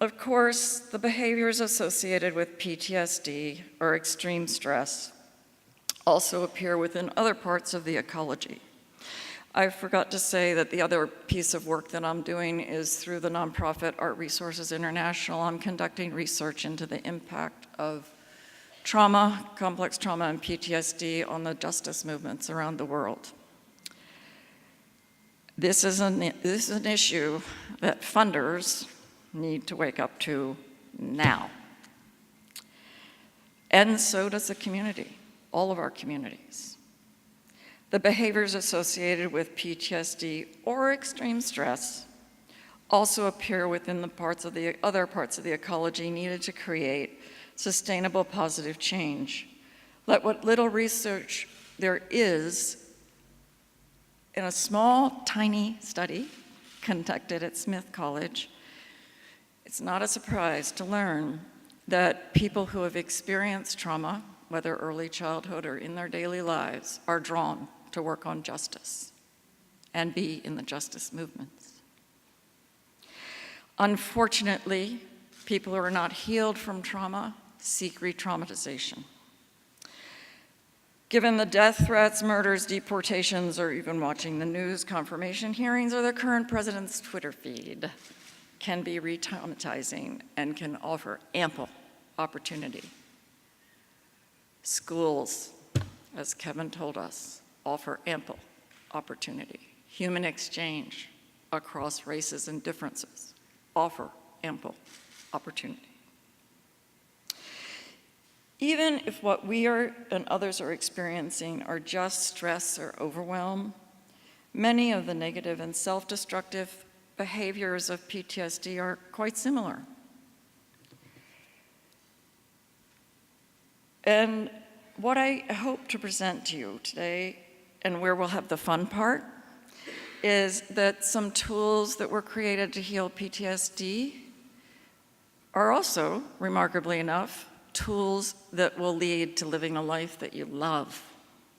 Of course, the behaviors associated with PTSD or extreme stress also appear within other parts of the ecology. I forgot to say that the other piece of work that I'm doing is through the nonprofit Art Resources International. I'm conducting research into the impact of trauma, complex trauma, and PTSD on the justice movements around the world. This is an issue that funders need to wake up to now. And so does the community, all of our communities. The behaviors associated with PTSD or extreme stress also appear within the other parts of the ecology needed to create sustainable positive change. Let what little research there is in a small, tiny study conducted at Smith College, it's not a surprise to learn that people who have experienced trauma, whether early childhood or in their daily lives, are drawn to work on justice and be in the justice movements. Unfortunately, people who are not healed from trauma seek re-traumatization. Given the death threats, murders, deportations, or even watching the news, confirmation hearings, or the current president's Twitter feed can be re-traumatizing and can offer ample opportunity. Schools, as Kevin told us, offer ample opportunity. Human exchange across races and differences offer ample opportunity. Even if what we are and others are experiencing are just stress or overwhelm, many of the negative and self-destructive behaviors of PTSD are quite similar. And what I hope to present to you today, and where we'll have the fun part, is that some tools that were created to heal PTSD are also, remarkably enough, tools that will lead to living a life that you love,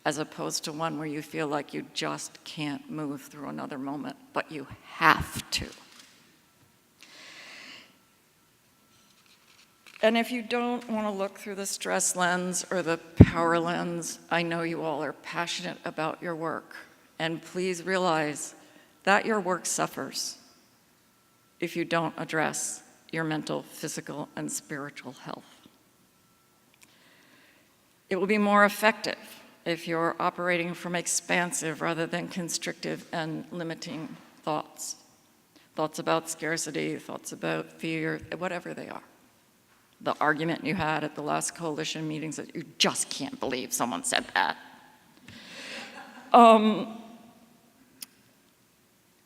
as opposed to one where you feel like you just can't move through another moment, but you have to. And if you don't want to look through the stress lens or the power lens, I know you all are passionate about your work. And please realize that your work suffers if you don't address your mental, physical, and spiritual health. It will be more effective if you're operating from expansive rather than constrictive and limiting thoughts. Thoughts about scarcity, thoughts about fear, whatever they are. The argument you had at the last coalition meetings that you just can't believe someone said that.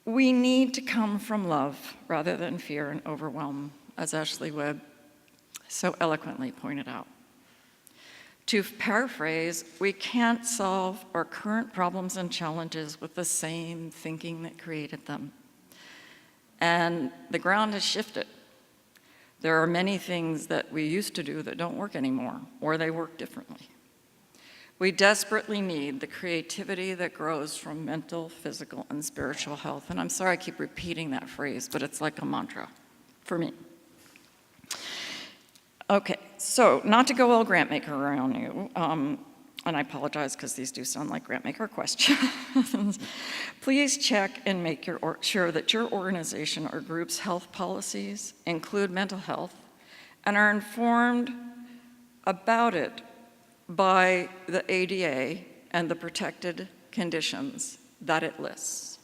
We need to come from love rather than fear and overwhelm, as Ashley Webb so eloquently pointed out. To paraphrase, we can't solve our current problems and challenges with the same thinking that created them. And the ground has shifted. There are many things that we used to do that don't work anymore, or they work differently. We desperately need the creativity that grows from mental, physical, and spiritual health. And I'm sorry I keep repeating that phrase, but it's like a mantra for me. Okay, so not to go all grant maker around you, and I apologize because these do sound like grant maker questions. Please check and make sure that your organization or group's health policies include mental health and are informed about it by the ADA and the protected conditions that it lists.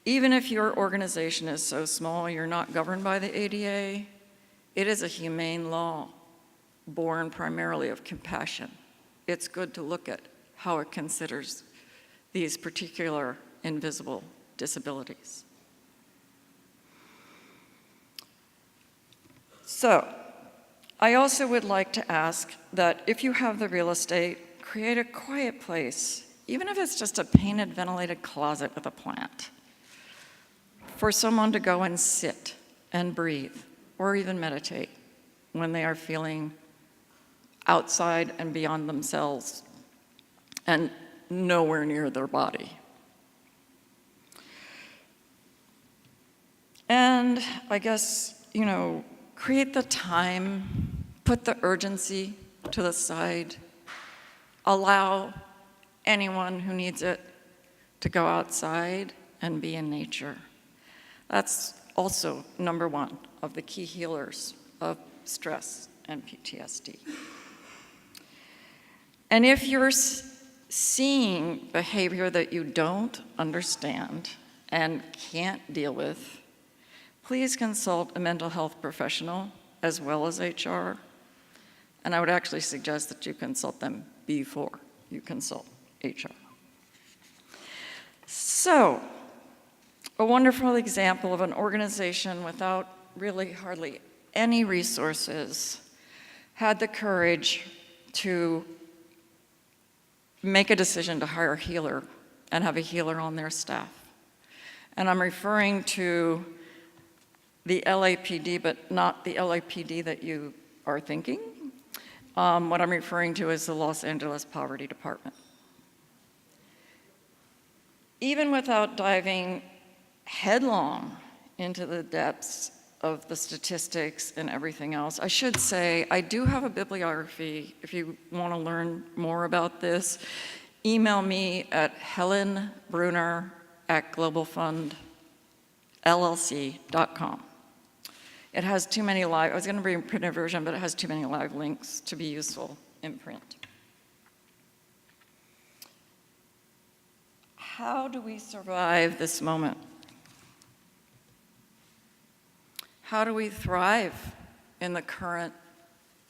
Even if your organization is so small you're not governed by the ADA, it is a humane law born primarily of compassion. It's good to look at how it considers these particular invisible disabilities. So, I also would like to ask that if you have the real estate, create a quiet place, even if it's just a painted, ventilated closet with a plant. for someone to go and sit and breathe or even meditate when they are feeling outside and beyond themselves and nowhere near their body. And I guess, create the time, put the urgency to the side, allow anyone who needs it to go outside and be in nature. That's also number one of the key healers of stress and PTSD. And if you're seeing behavior that you don't understand and can't deal with, please consult a mental health professional as well as HR. And I would actually suggest that you consult them before you consult HR. So, a wonderful example of an organization without really hardly any resources had the courage to make a decision to hire a healer and have a healer on their staff. And I'm referring to the LAPD, but not the LAPD that you are thinking. What I'm referring to is the Los Angeles Poverty Department. Even without diving headlong into the depths of the statistics and everything else, I should say I do have a bibliography. If you want to learn more about this, email me at helenbrunner@globalfundllc.com. It has too many live, I was going to bring a printed version, but it has too many live links to be useful in print. How do we survive this moment? How do we thrive in the current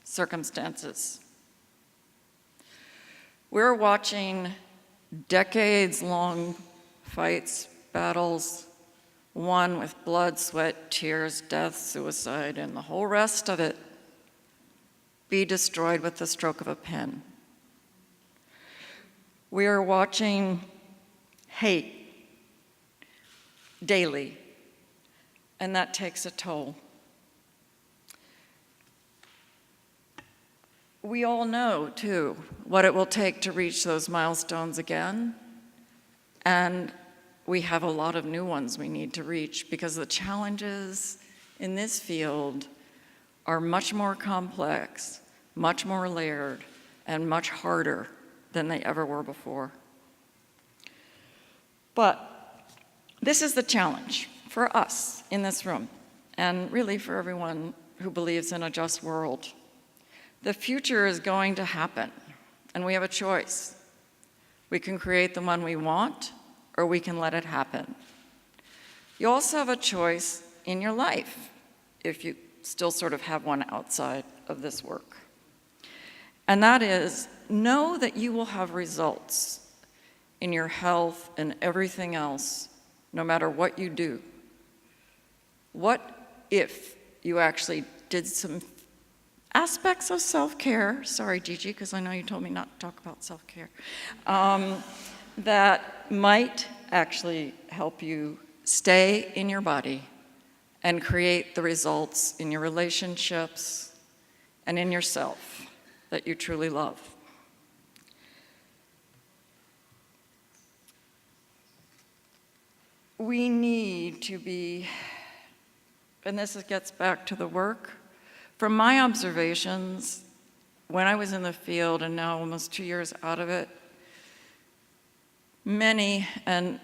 circumstances? We're watching decades-long fights, battles, won with blood, sweat, tears, death, suicide, and the whole rest of it be destroyed with the stroke of a pen. We are watching hate daily, and that takes a toll. We all know, too, what it will take to reach those milestones again, and we have a lot of new ones we need to reach because the challenges in this field are much more complex, much more layered, and much harder than they ever were before. But this is the challenge for us in this room, and really for everyone who believes in a just world. The future is going to happen, and we have a choice. We can create the one we want, or we can let it happen. You also have a choice in your life, if you still sort of have one outside of this work. And that is, know that you will have results in your health and everything else, no matter what you do. What if you actually did some aspects of self-care, sorry Gigi, because I know you told me not to talk about self-care, that might actually help you stay in your body and create the results in your relationships and in yourself that you truly love. We need to be, and this gets back to the work, from my observations, when I was in the field and now almost 2 years out of it, many, and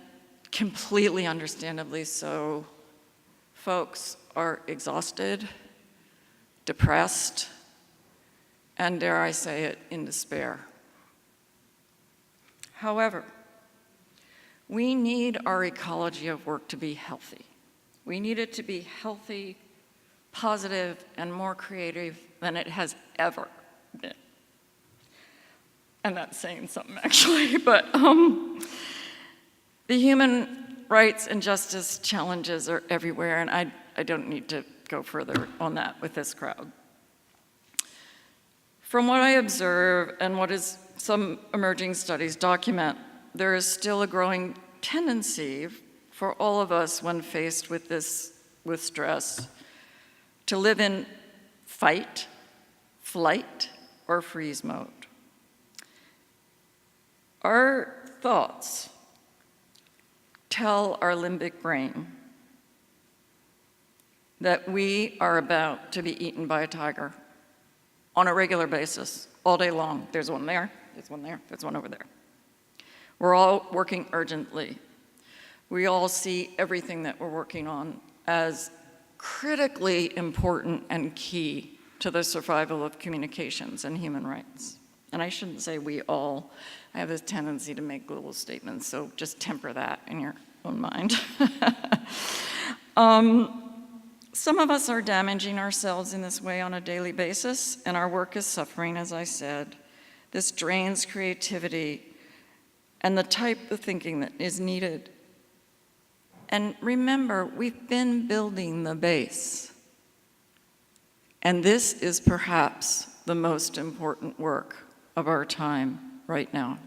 completely understandably so, folks are exhausted, depressed, and dare I say it, in despair. However, we need our ecology of work to be healthy. We need it to be healthy, positive, and more creative than it has ever been. And that's saying something, actually, but the human rights and justice challenges are everywhere, and I don't need to go further on that with this crowd. From what I observe and what is some emerging studies document, there is still a growing tendency for all of us when faced with stress, to live in fight, flight, or freeze mode. Our thoughts tell our limbic brain that we are about to be eaten by a tiger on a regular basis, all day long. There's one there, there's one there, there's one over there. We're all working urgently. We all see everything that we're working on as critically important and key to the survival of communications and human rights. And I shouldn't say we all. I have this tendency to make global statements, so just temper that in your own mind. Some of us are damaging ourselves in this way on a daily basis, and our work is suffering, as I said. This drains creativity and the type of thinking that is needed. And remember, we've been building the base. And this is perhaps the most important work of our time right now.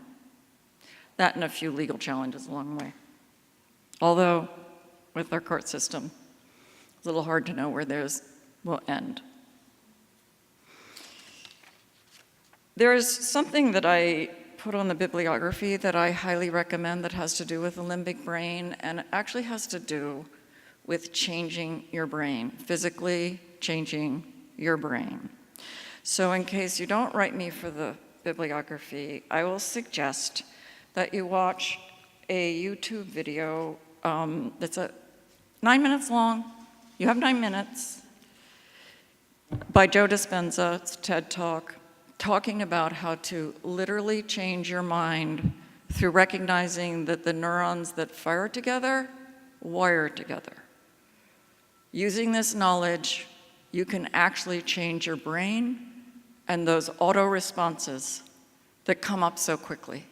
That and a few legal challenges along the way. Although, with our court system, it's a little hard to know where those will end. There is something that I put on the bibliography that I highly recommend that has to do with the limbic brain, and it actually has to do with changing your brain, physically changing your brain. So in case you don't write me for the bibliography, I will suggest that you watch a YouTube video that's 9 minutes long. You have 9 minutes, by Joe Dispenza. It's a TED Talk, talking about how to literally change your mind through recognizing that the neurons that fire together wire together. Using this knowledge, you can actually change your brain and those auto responses that come up so quickly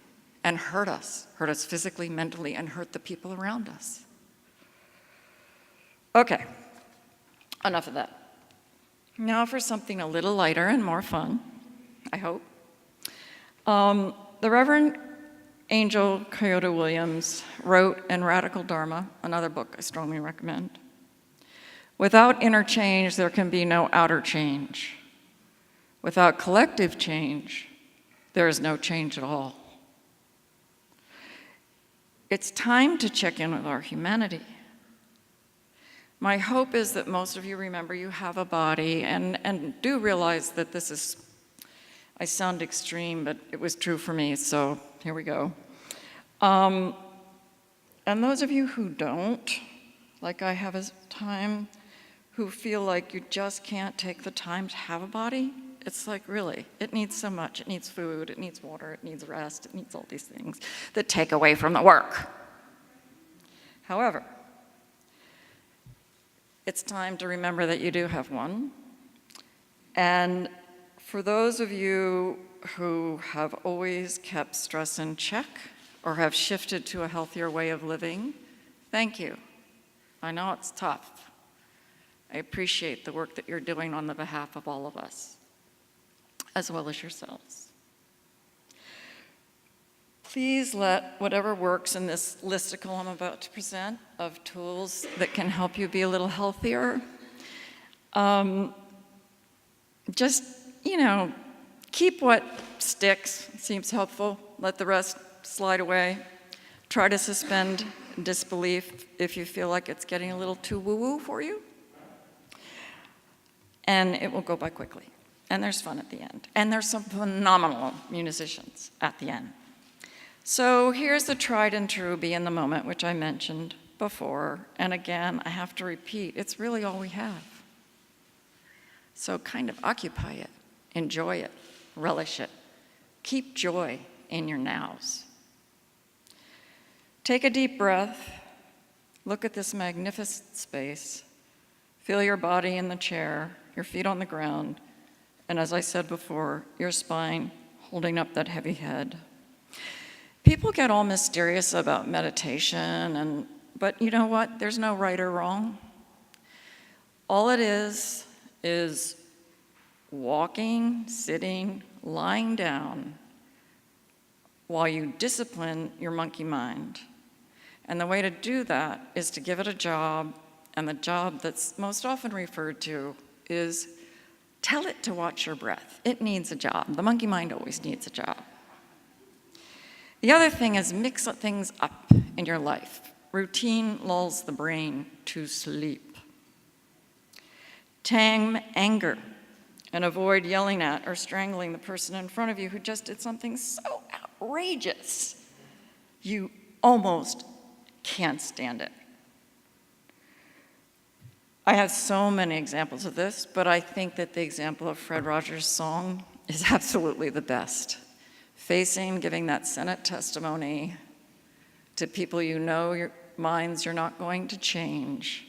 and hurt us physically, mentally, and hurt the people around us. Okay, enough of that. Now for something a little lighter and more fun, I hope. The Reverend Angel Kyoto Williams wrote in Radical Dharma, another book I strongly recommend, "Without inner change, there can be no outer change. Without collective change, there is no change at all." It's time to check in with our humanity. My hope is that most of you remember you have a body and do realize that this is, I sound extreme, but it was true for me, so here we go. And those of you who don't, like I have a time, who feel like you just can't take the time to have a body, it's like, really, it needs so much. It needs food, it needs water, it needs rest, it needs all these things that take away from the work. However, it's time to remember that you do have one. And for those of you who have always kept stress in check or have shifted to a healthier way of living, thank you. I know it's tough. I appreciate the work that you're doing on the behalf of all of us, as well as yourselves. Please let whatever works in this listicle I'm about to present of tools that can help you be a little healthier, just, keep what sticks, seems helpful, let the rest slide away. Try to suspend disbelief if you feel like it's getting a little too woo-woo for you. And it will go by quickly. And there's fun at the end. And there's some phenomenal musicians at the end. So here's the tried and true be in the moment, which I mentioned before. And again, I have to repeat, it's really all we have. So kind of occupy it, enjoy it, relish it. Keep joy in your nows. Take a deep breath. Look at this magnificent space. Feel your body in the chair, your feet on the ground, and as I said before, your spine holding up that heavy head. People get all mysterious about meditation, but you know what? There's no right or wrong. All it is walking, sitting, lying down while you discipline your monkey mind. And the way to do that is to give it a job, and the job that's most often referred to is tell it to watch your breath. It needs a job. The monkey mind always needs a job. The other thing is mix things up in your life. Routine lulls the brain to sleep. Tame anger and avoid yelling at or strangling the person in front of you who just did something so outrageous you almost can't stand it. I have so many examples of this, but I think that the example of Fred Rogers' song is absolutely the best. Facing, giving that Senate testimony to people you know your minds you're not going to change.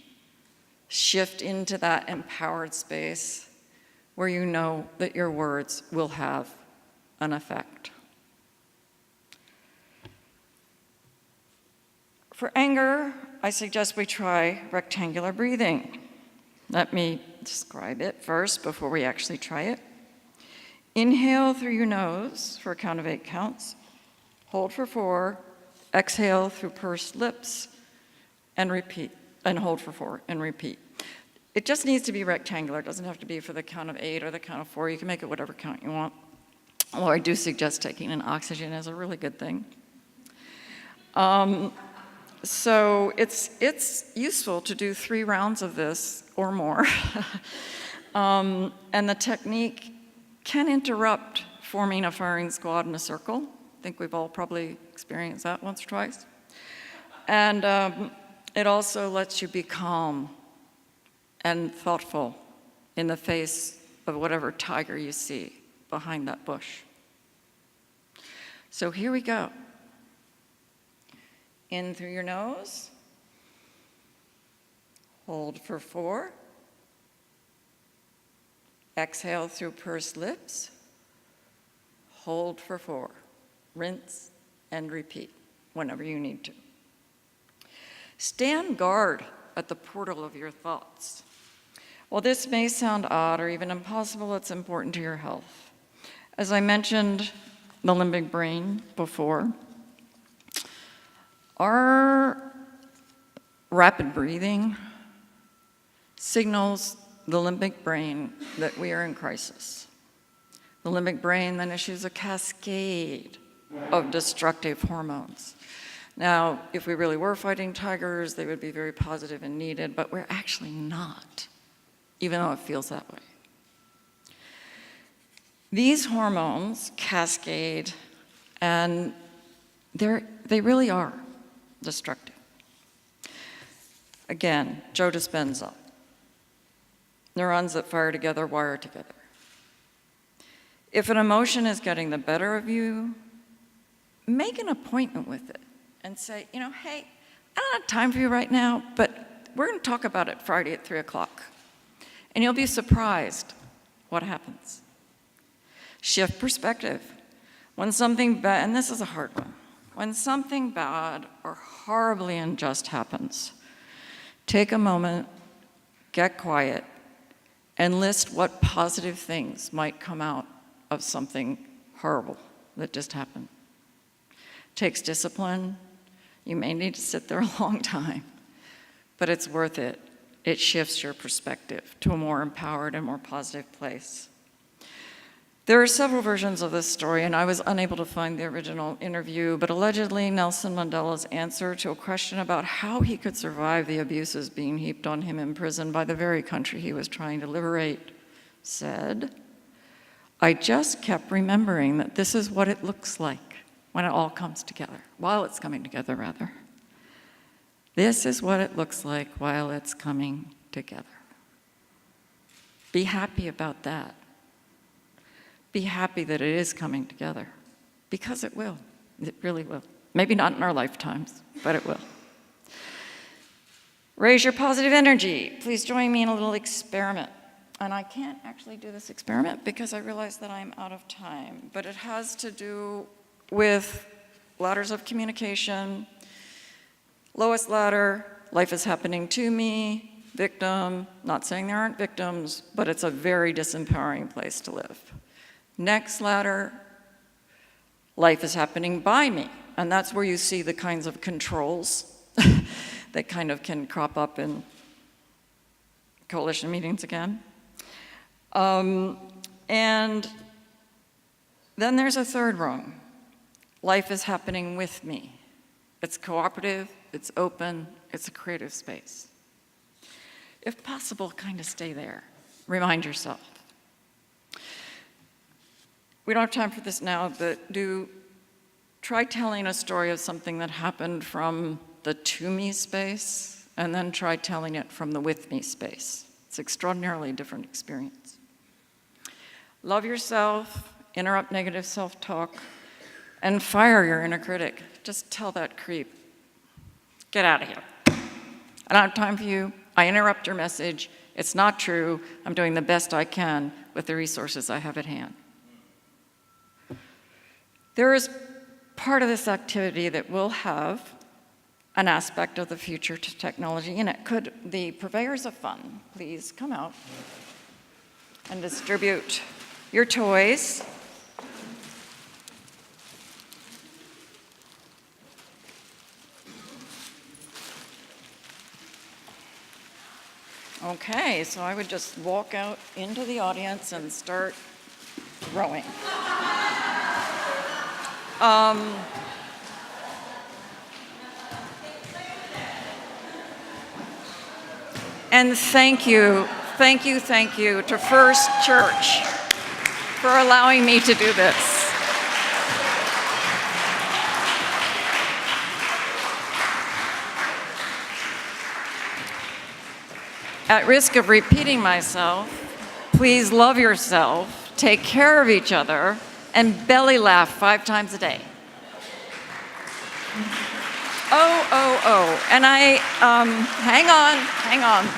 Shift into that empowered space where you know that your words will have an effect. For anger, I suggest we try rectangular breathing. Let me describe it first before we actually try it. Inhale through your nose for a count of 8 counts. Hold for 4. Exhale through pursed lips and repeat. And hold for 4 and repeat. It just needs to be rectangular. It doesn't have to be for the count of 8 or the count of 4. You can make it whatever count you want. Although I do suggest taking in oxygen is a really good thing. So it's useful to do 3 rounds of this or more. And the technique can interrupt forming a firing squad in a circle. I think we've all probably experienced that once or twice. And it also lets you be calm and thoughtful in the face of whatever tiger you see behind that bush. So here we go. In through your nose. Hold for 4. Exhale through pursed lips. Hold for 4. Rinse and repeat whenever you need to. Stand guard at the portal of your thoughts. While this may sound odd or even impossible, it's important to your health. As I mentioned the limbic brain before, our rapid breathing signals the limbic brain that we are in crisis. The limbic brain then issues a cascade of destructive hormones. Now, if we really were fighting tigers, they would be very positive and needed, but we're actually not, even though it feels that way. These hormones cascade, and they really are destructive. Again, Joe Dispenza. Neurons that fire together wire together. If an emotion is getting the better of you, make an appointment with it and say, hey, I don't have time for you right now, but we're going to talk about it Friday at 3 o'clock. And you'll be surprised what happens. Shift perspective. When something bad, and this is a hard one, when something bad or horribly unjust happens, take a moment, get quiet, and list what positive things might come out of something horrible that just happened. Takes discipline. You may need to sit there a long time, but it's worth it. It shifts your perspective to a more empowered and more positive place. There are several versions of this story, and I was unable to find the original interview, but allegedly Nelson Mandela's answer to a question about how he could survive the abuses being heaped on him in prison by the very country he was trying to liberate said, "I just kept remembering that this is what it looks like when it all comes together, while it's coming together, rather. This is what it looks like while it's coming together." Be happy about that. Be happy that it is coming together, because it will. It really will. Maybe not in our lifetimes, but it will. Raise your positive energy. Please join me in a little experiment. And I can't actually do this experiment because I realize that I'm out of time, but it has to do with ladders of communication. Lowest ladder, life is happening to me. Victim, not saying there aren't victims, but it's a very disempowering place to live. Next ladder, life is happening by me. And that's where you see the kinds of controls that kind of can crop up in coalition meetings again. And then there's a third rung. Life is happening with me. It's cooperative, it's open, it's a creative space. If possible, kind of stay there. Remind yourself. We don't have time for this now, but try telling a story of something that happened from the to me space, and then try telling it from the with me space. It's an extraordinarily different experience. Love yourself, interrupt negative self-talk, and fire your inner critic. Just tell that creep, get out of here. I don't have time for you. I interrupt your message. It's not true. I'm doing the best I can with the resources I have at hand. There is part of this activity that will have an aspect of the future to technology in it. Could the purveyors of fun please come out and distribute your toys? Okay, so I would just walk out into the audience and start throwing. And thank you to First Church for allowing me to do this. At risk of repeating myself, please love yourself, take care of each other, and belly laugh 5 times a day. And hang on.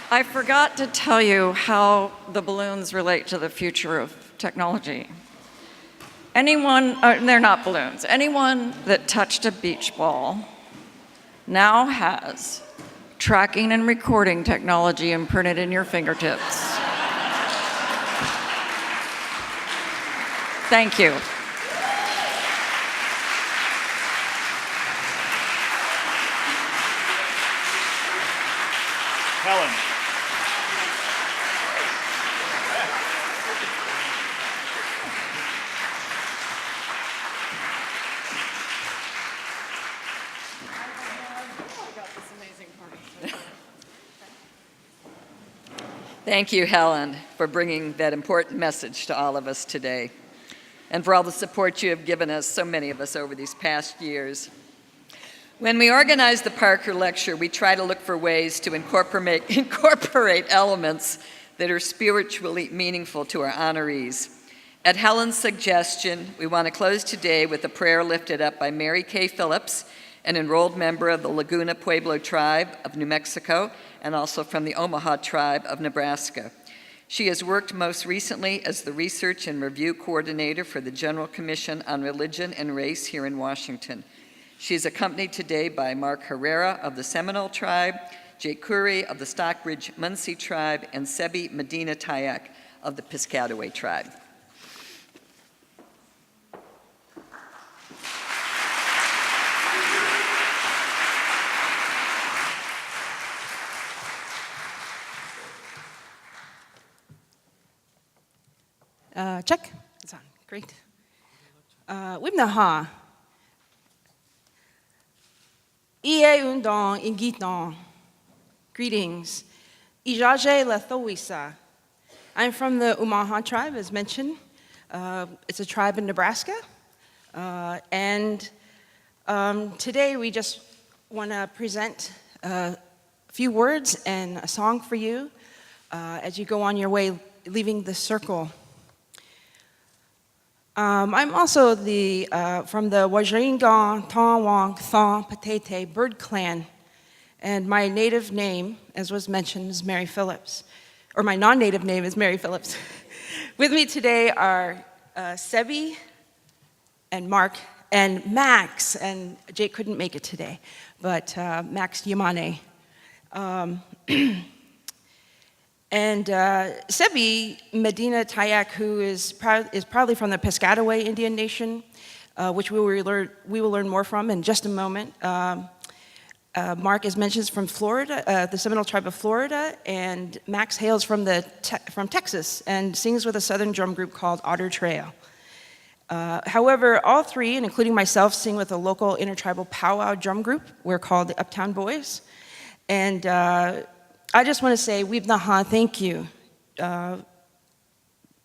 I forgot to tell you how the balloons relate to the future of technology. They're not balloons. Anyone that touched a beach ball now has tracking and recording technology imprinted in your fingertips. Thank you. Helen. Thank you, Helen, for bringing that important message to all of us today, and for all the support you have given us, so many of us, over these past years. When we organize the Parker Lecture, we try to look for ways to incorporate elements that are spiritually meaningful to our honorees. At Helen's suggestion, we want to close today with a prayer lifted up by Mary Kay Phillips, an enrolled member of the Laguna Pueblo tribe of New Mexico, and also from the Omaha tribe of Nebraska. She has worked most recently as the Research and Review Coordinator for the General Commission on Religion and Race here in Washington. She is accompanied today by Mark Herrera of the Seminole tribe, Jake Curry of the Stockbridge Munsee tribe, and Sebi Medina Tayak of the Piscataway tribe. Check. It's on. Great. Wibnaha. Ie undong ingitong. Greetings. Ijaje Lethoisa. I'm from the Omaha tribe, as mentioned. It's a tribe in Nebraska. Today we just want to present a few words and a song for you as you go on your way leaving the circle. I'm also from the Wajringang Tawang Thong Patete bird clan, and my native name, as was mentioned, is Mary Phillips, or my non-native name is Mary Phillips. With me today are Sebi and Mark and Max, and Jake couldn't make it today, but Max Yamane. And Sebi Medina Tayak, who is proudly from the Piscataway Indian Nation, which we will learn more from in just a moment. Mark, as mentioned, is from Florida, the Seminole tribe of Florida, and Max hails from Texas and sings with a southern drum group called Otter Trail. However, all three, and including myself, sing with a local intertribal powwow drum group. We're called the Uptown Boys. And I just want to say, Weeb Naha, thank you,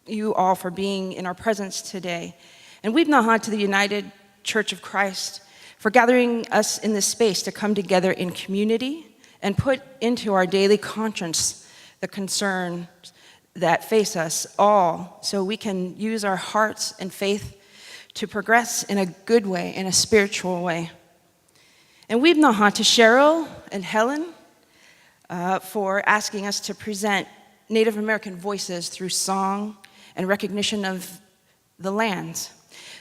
you all, for being in our presence today. And Weeb Naha to the United Church of Christ for gathering us in this space to come together in community and put into our daily conscience the concerns that face us all, so we can use our hearts and faith to progress in a good way, in a spiritual way. And Weeb Naha to Cheryl and Helen for asking us to present Native American voices through song and recognition of the lands.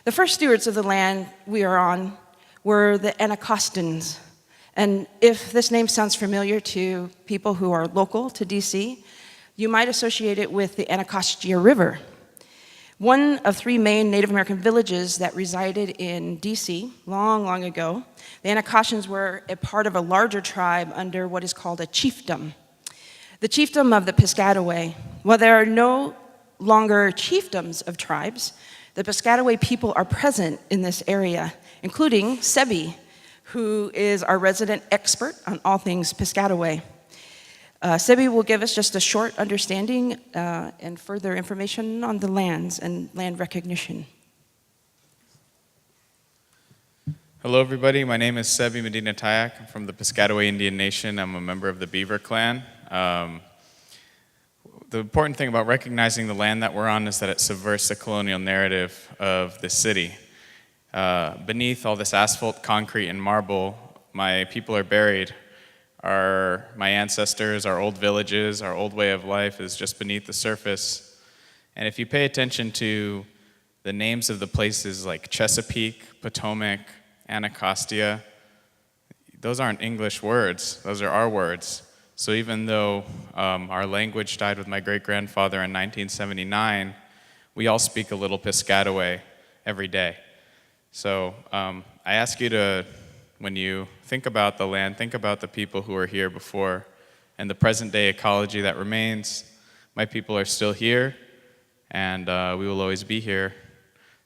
The first stewards of the land we are on were the Anacostans. And if this name sounds familiar to people who are local to DC, you might associate it with the Anacostia River, one of three main Native American villages that resided in DC long, long ago. The Anacostans were a part of a larger tribe under what is called a chiefdom. The chiefdom of the Piscataway. While there are no longer chiefdoms of tribes, the Piscataway people are present in this area, including Sebi, who is our resident expert on all things Piscataway. Sebi will give us just a short understanding and further information on the lands and land recognition. Hello, everybody. My name is Sebi Medina Tayak. I'm from the Piscataway Indian Nation. I'm a member of the Beaver Clan. The important thing about recognizing the land that we're on is that it subverts the colonial narrative of the city. Beneath all this asphalt, concrete, and marble, my people are buried. My ancestors, our old villages, our old way of life is just beneath the surface. And if you pay attention to the names of the places like Chesapeake, Potomac, Anacostia, those aren't English words, those are our words. So even though our language died with my great-grandfather in 1979, we all speak a little Piscataway every day. So I ask you to, when you think about the land, think about the people who were here before and the present-day ecology that remains. My people are still here, and we will always be here.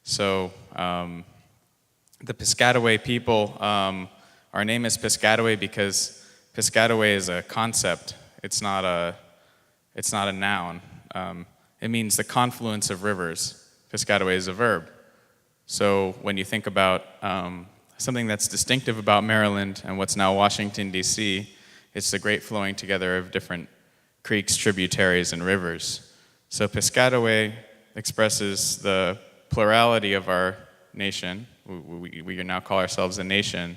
So the Piscataway people, our name is Piscataway because Piscataway is a concept. It's not a noun. It means the confluence of rivers. Piscataway is a verb. So when you think about something that's distinctive about Maryland and what's now Washington, D.C., it's the great flowing together of different creeks, tributaries, and rivers. So Piscataway expresses the plurality of our nation. We now call ourselves a nation.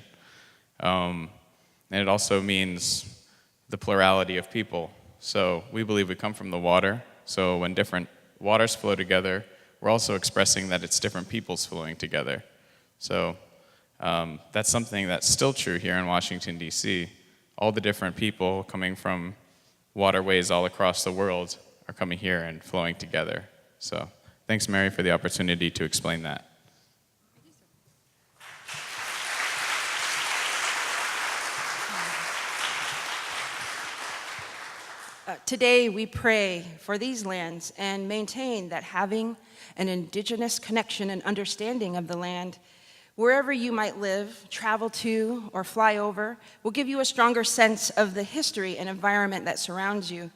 And it also means the plurality of people. So we believe we come from the water. So when different waters flow together, we're also expressing that it's different peoples flowing together. So that's something that's still true here in Washington, D.C. All the different people coming from waterways all across the world are coming here and flowing together. So thanks, Mary, for the opportunity to explain that. Today, we pray for these lands and maintain that having an indigenous connection and understanding of the land, wherever you might live, travel to, or fly over, will give you a stronger sense of the history and environment that surrounds you.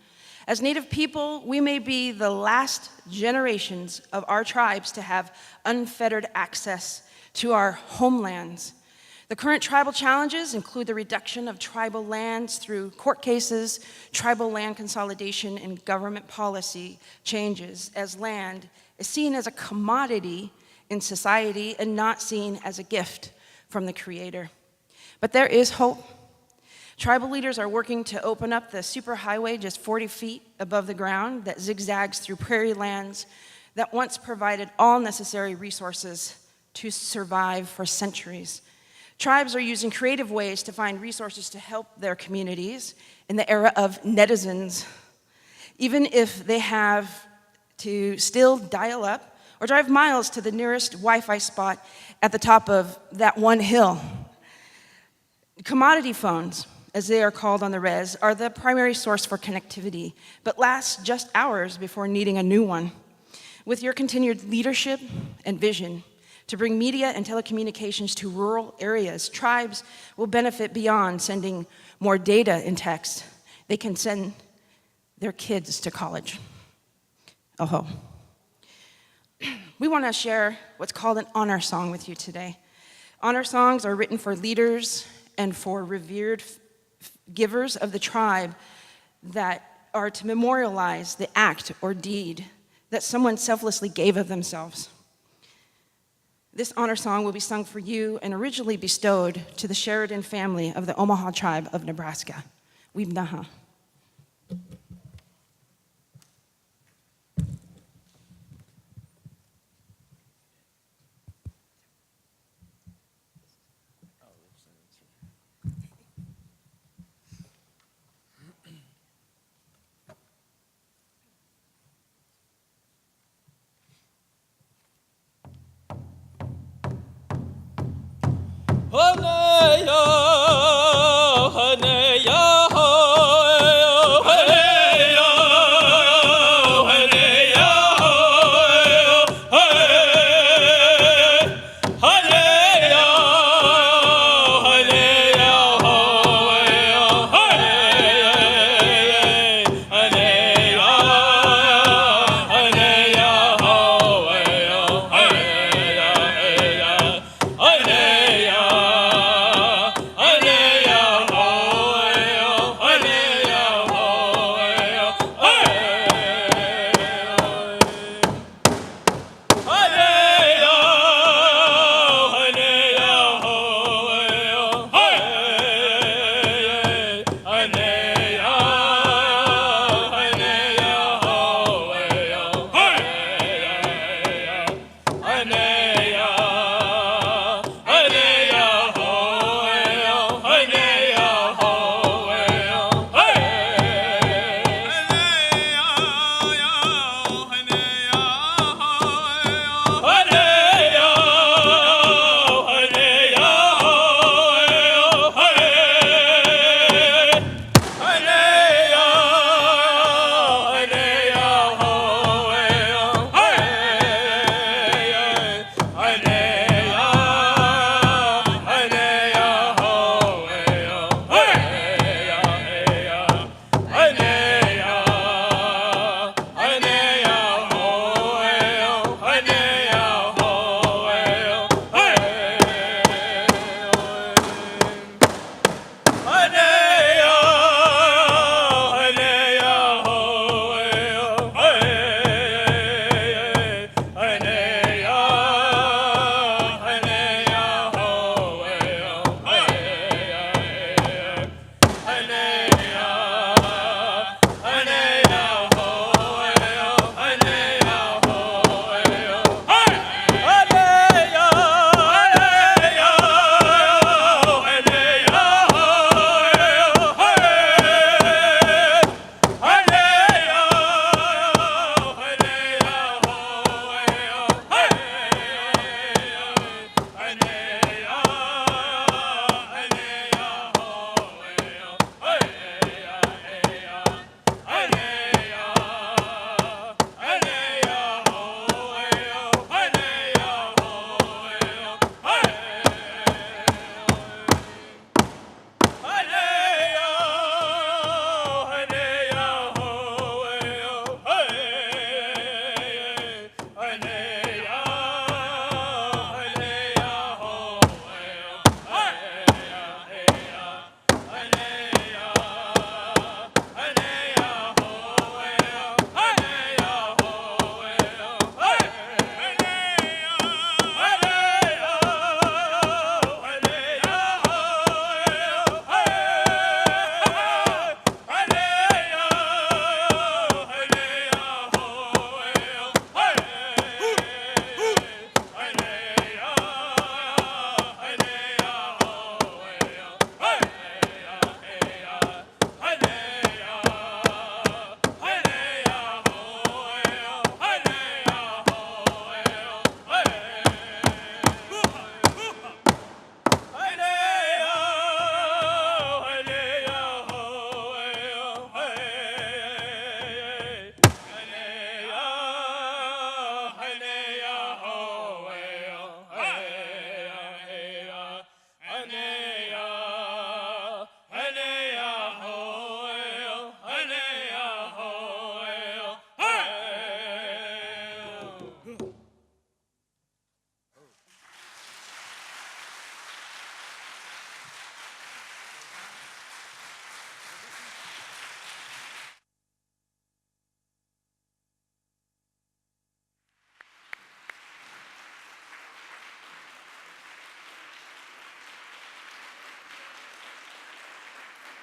As Native people, we may be the last generations of our tribes to have unfettered access to our homelands. The current tribal challenges include the reduction of tribal lands through court cases, tribal land consolidation, and government policy changes, as land is seen as a commodity in society and not seen as a gift from the Creator. But there is hope. Tribal leaders are working to open up the superhighway just 40 feet above the ground that zigzags through prairie lands that once provided all necessary resources to survive for centuries. Tribes are using creative ways to find resources to help their communities in the era of netizens, even if they have to still dial up or drive miles to the nearest Wi-Fi spot at the top of that one hill. Commodity phones, as they are called on the res, are the primary source for connectivity, but last just hours before needing a new one. With your continued leadership and vision to bring media and telecommunications to rural areas, tribes will benefit beyond sending more data and text. They can send their kids to college. Oh. We want to share what's called an honor song with you today. Honor songs are written for leaders and for revered givers of the tribe that are to memorialize the act or deed that someone selflessly gave of themselves. This honor song will be sung for you and originally bestowed to the Sheridan family of the Omaha tribe of Nebraska. Weebnaha.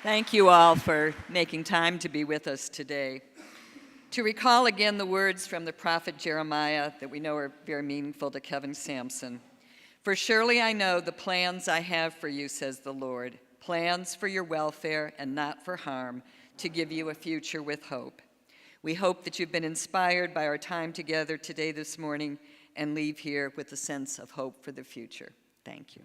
Thank you all for making time to be with us today. To recall again the words from the prophet Jeremiah that we know are very meaningful to Kevin Sampson. For surely I know the plans I have for you, says the Lord, plans for your welfare and not for harm, to give you a future with hope. We hope that you've been inspired by our time together today this morning and leave here with a sense of hope for the future. Thank you.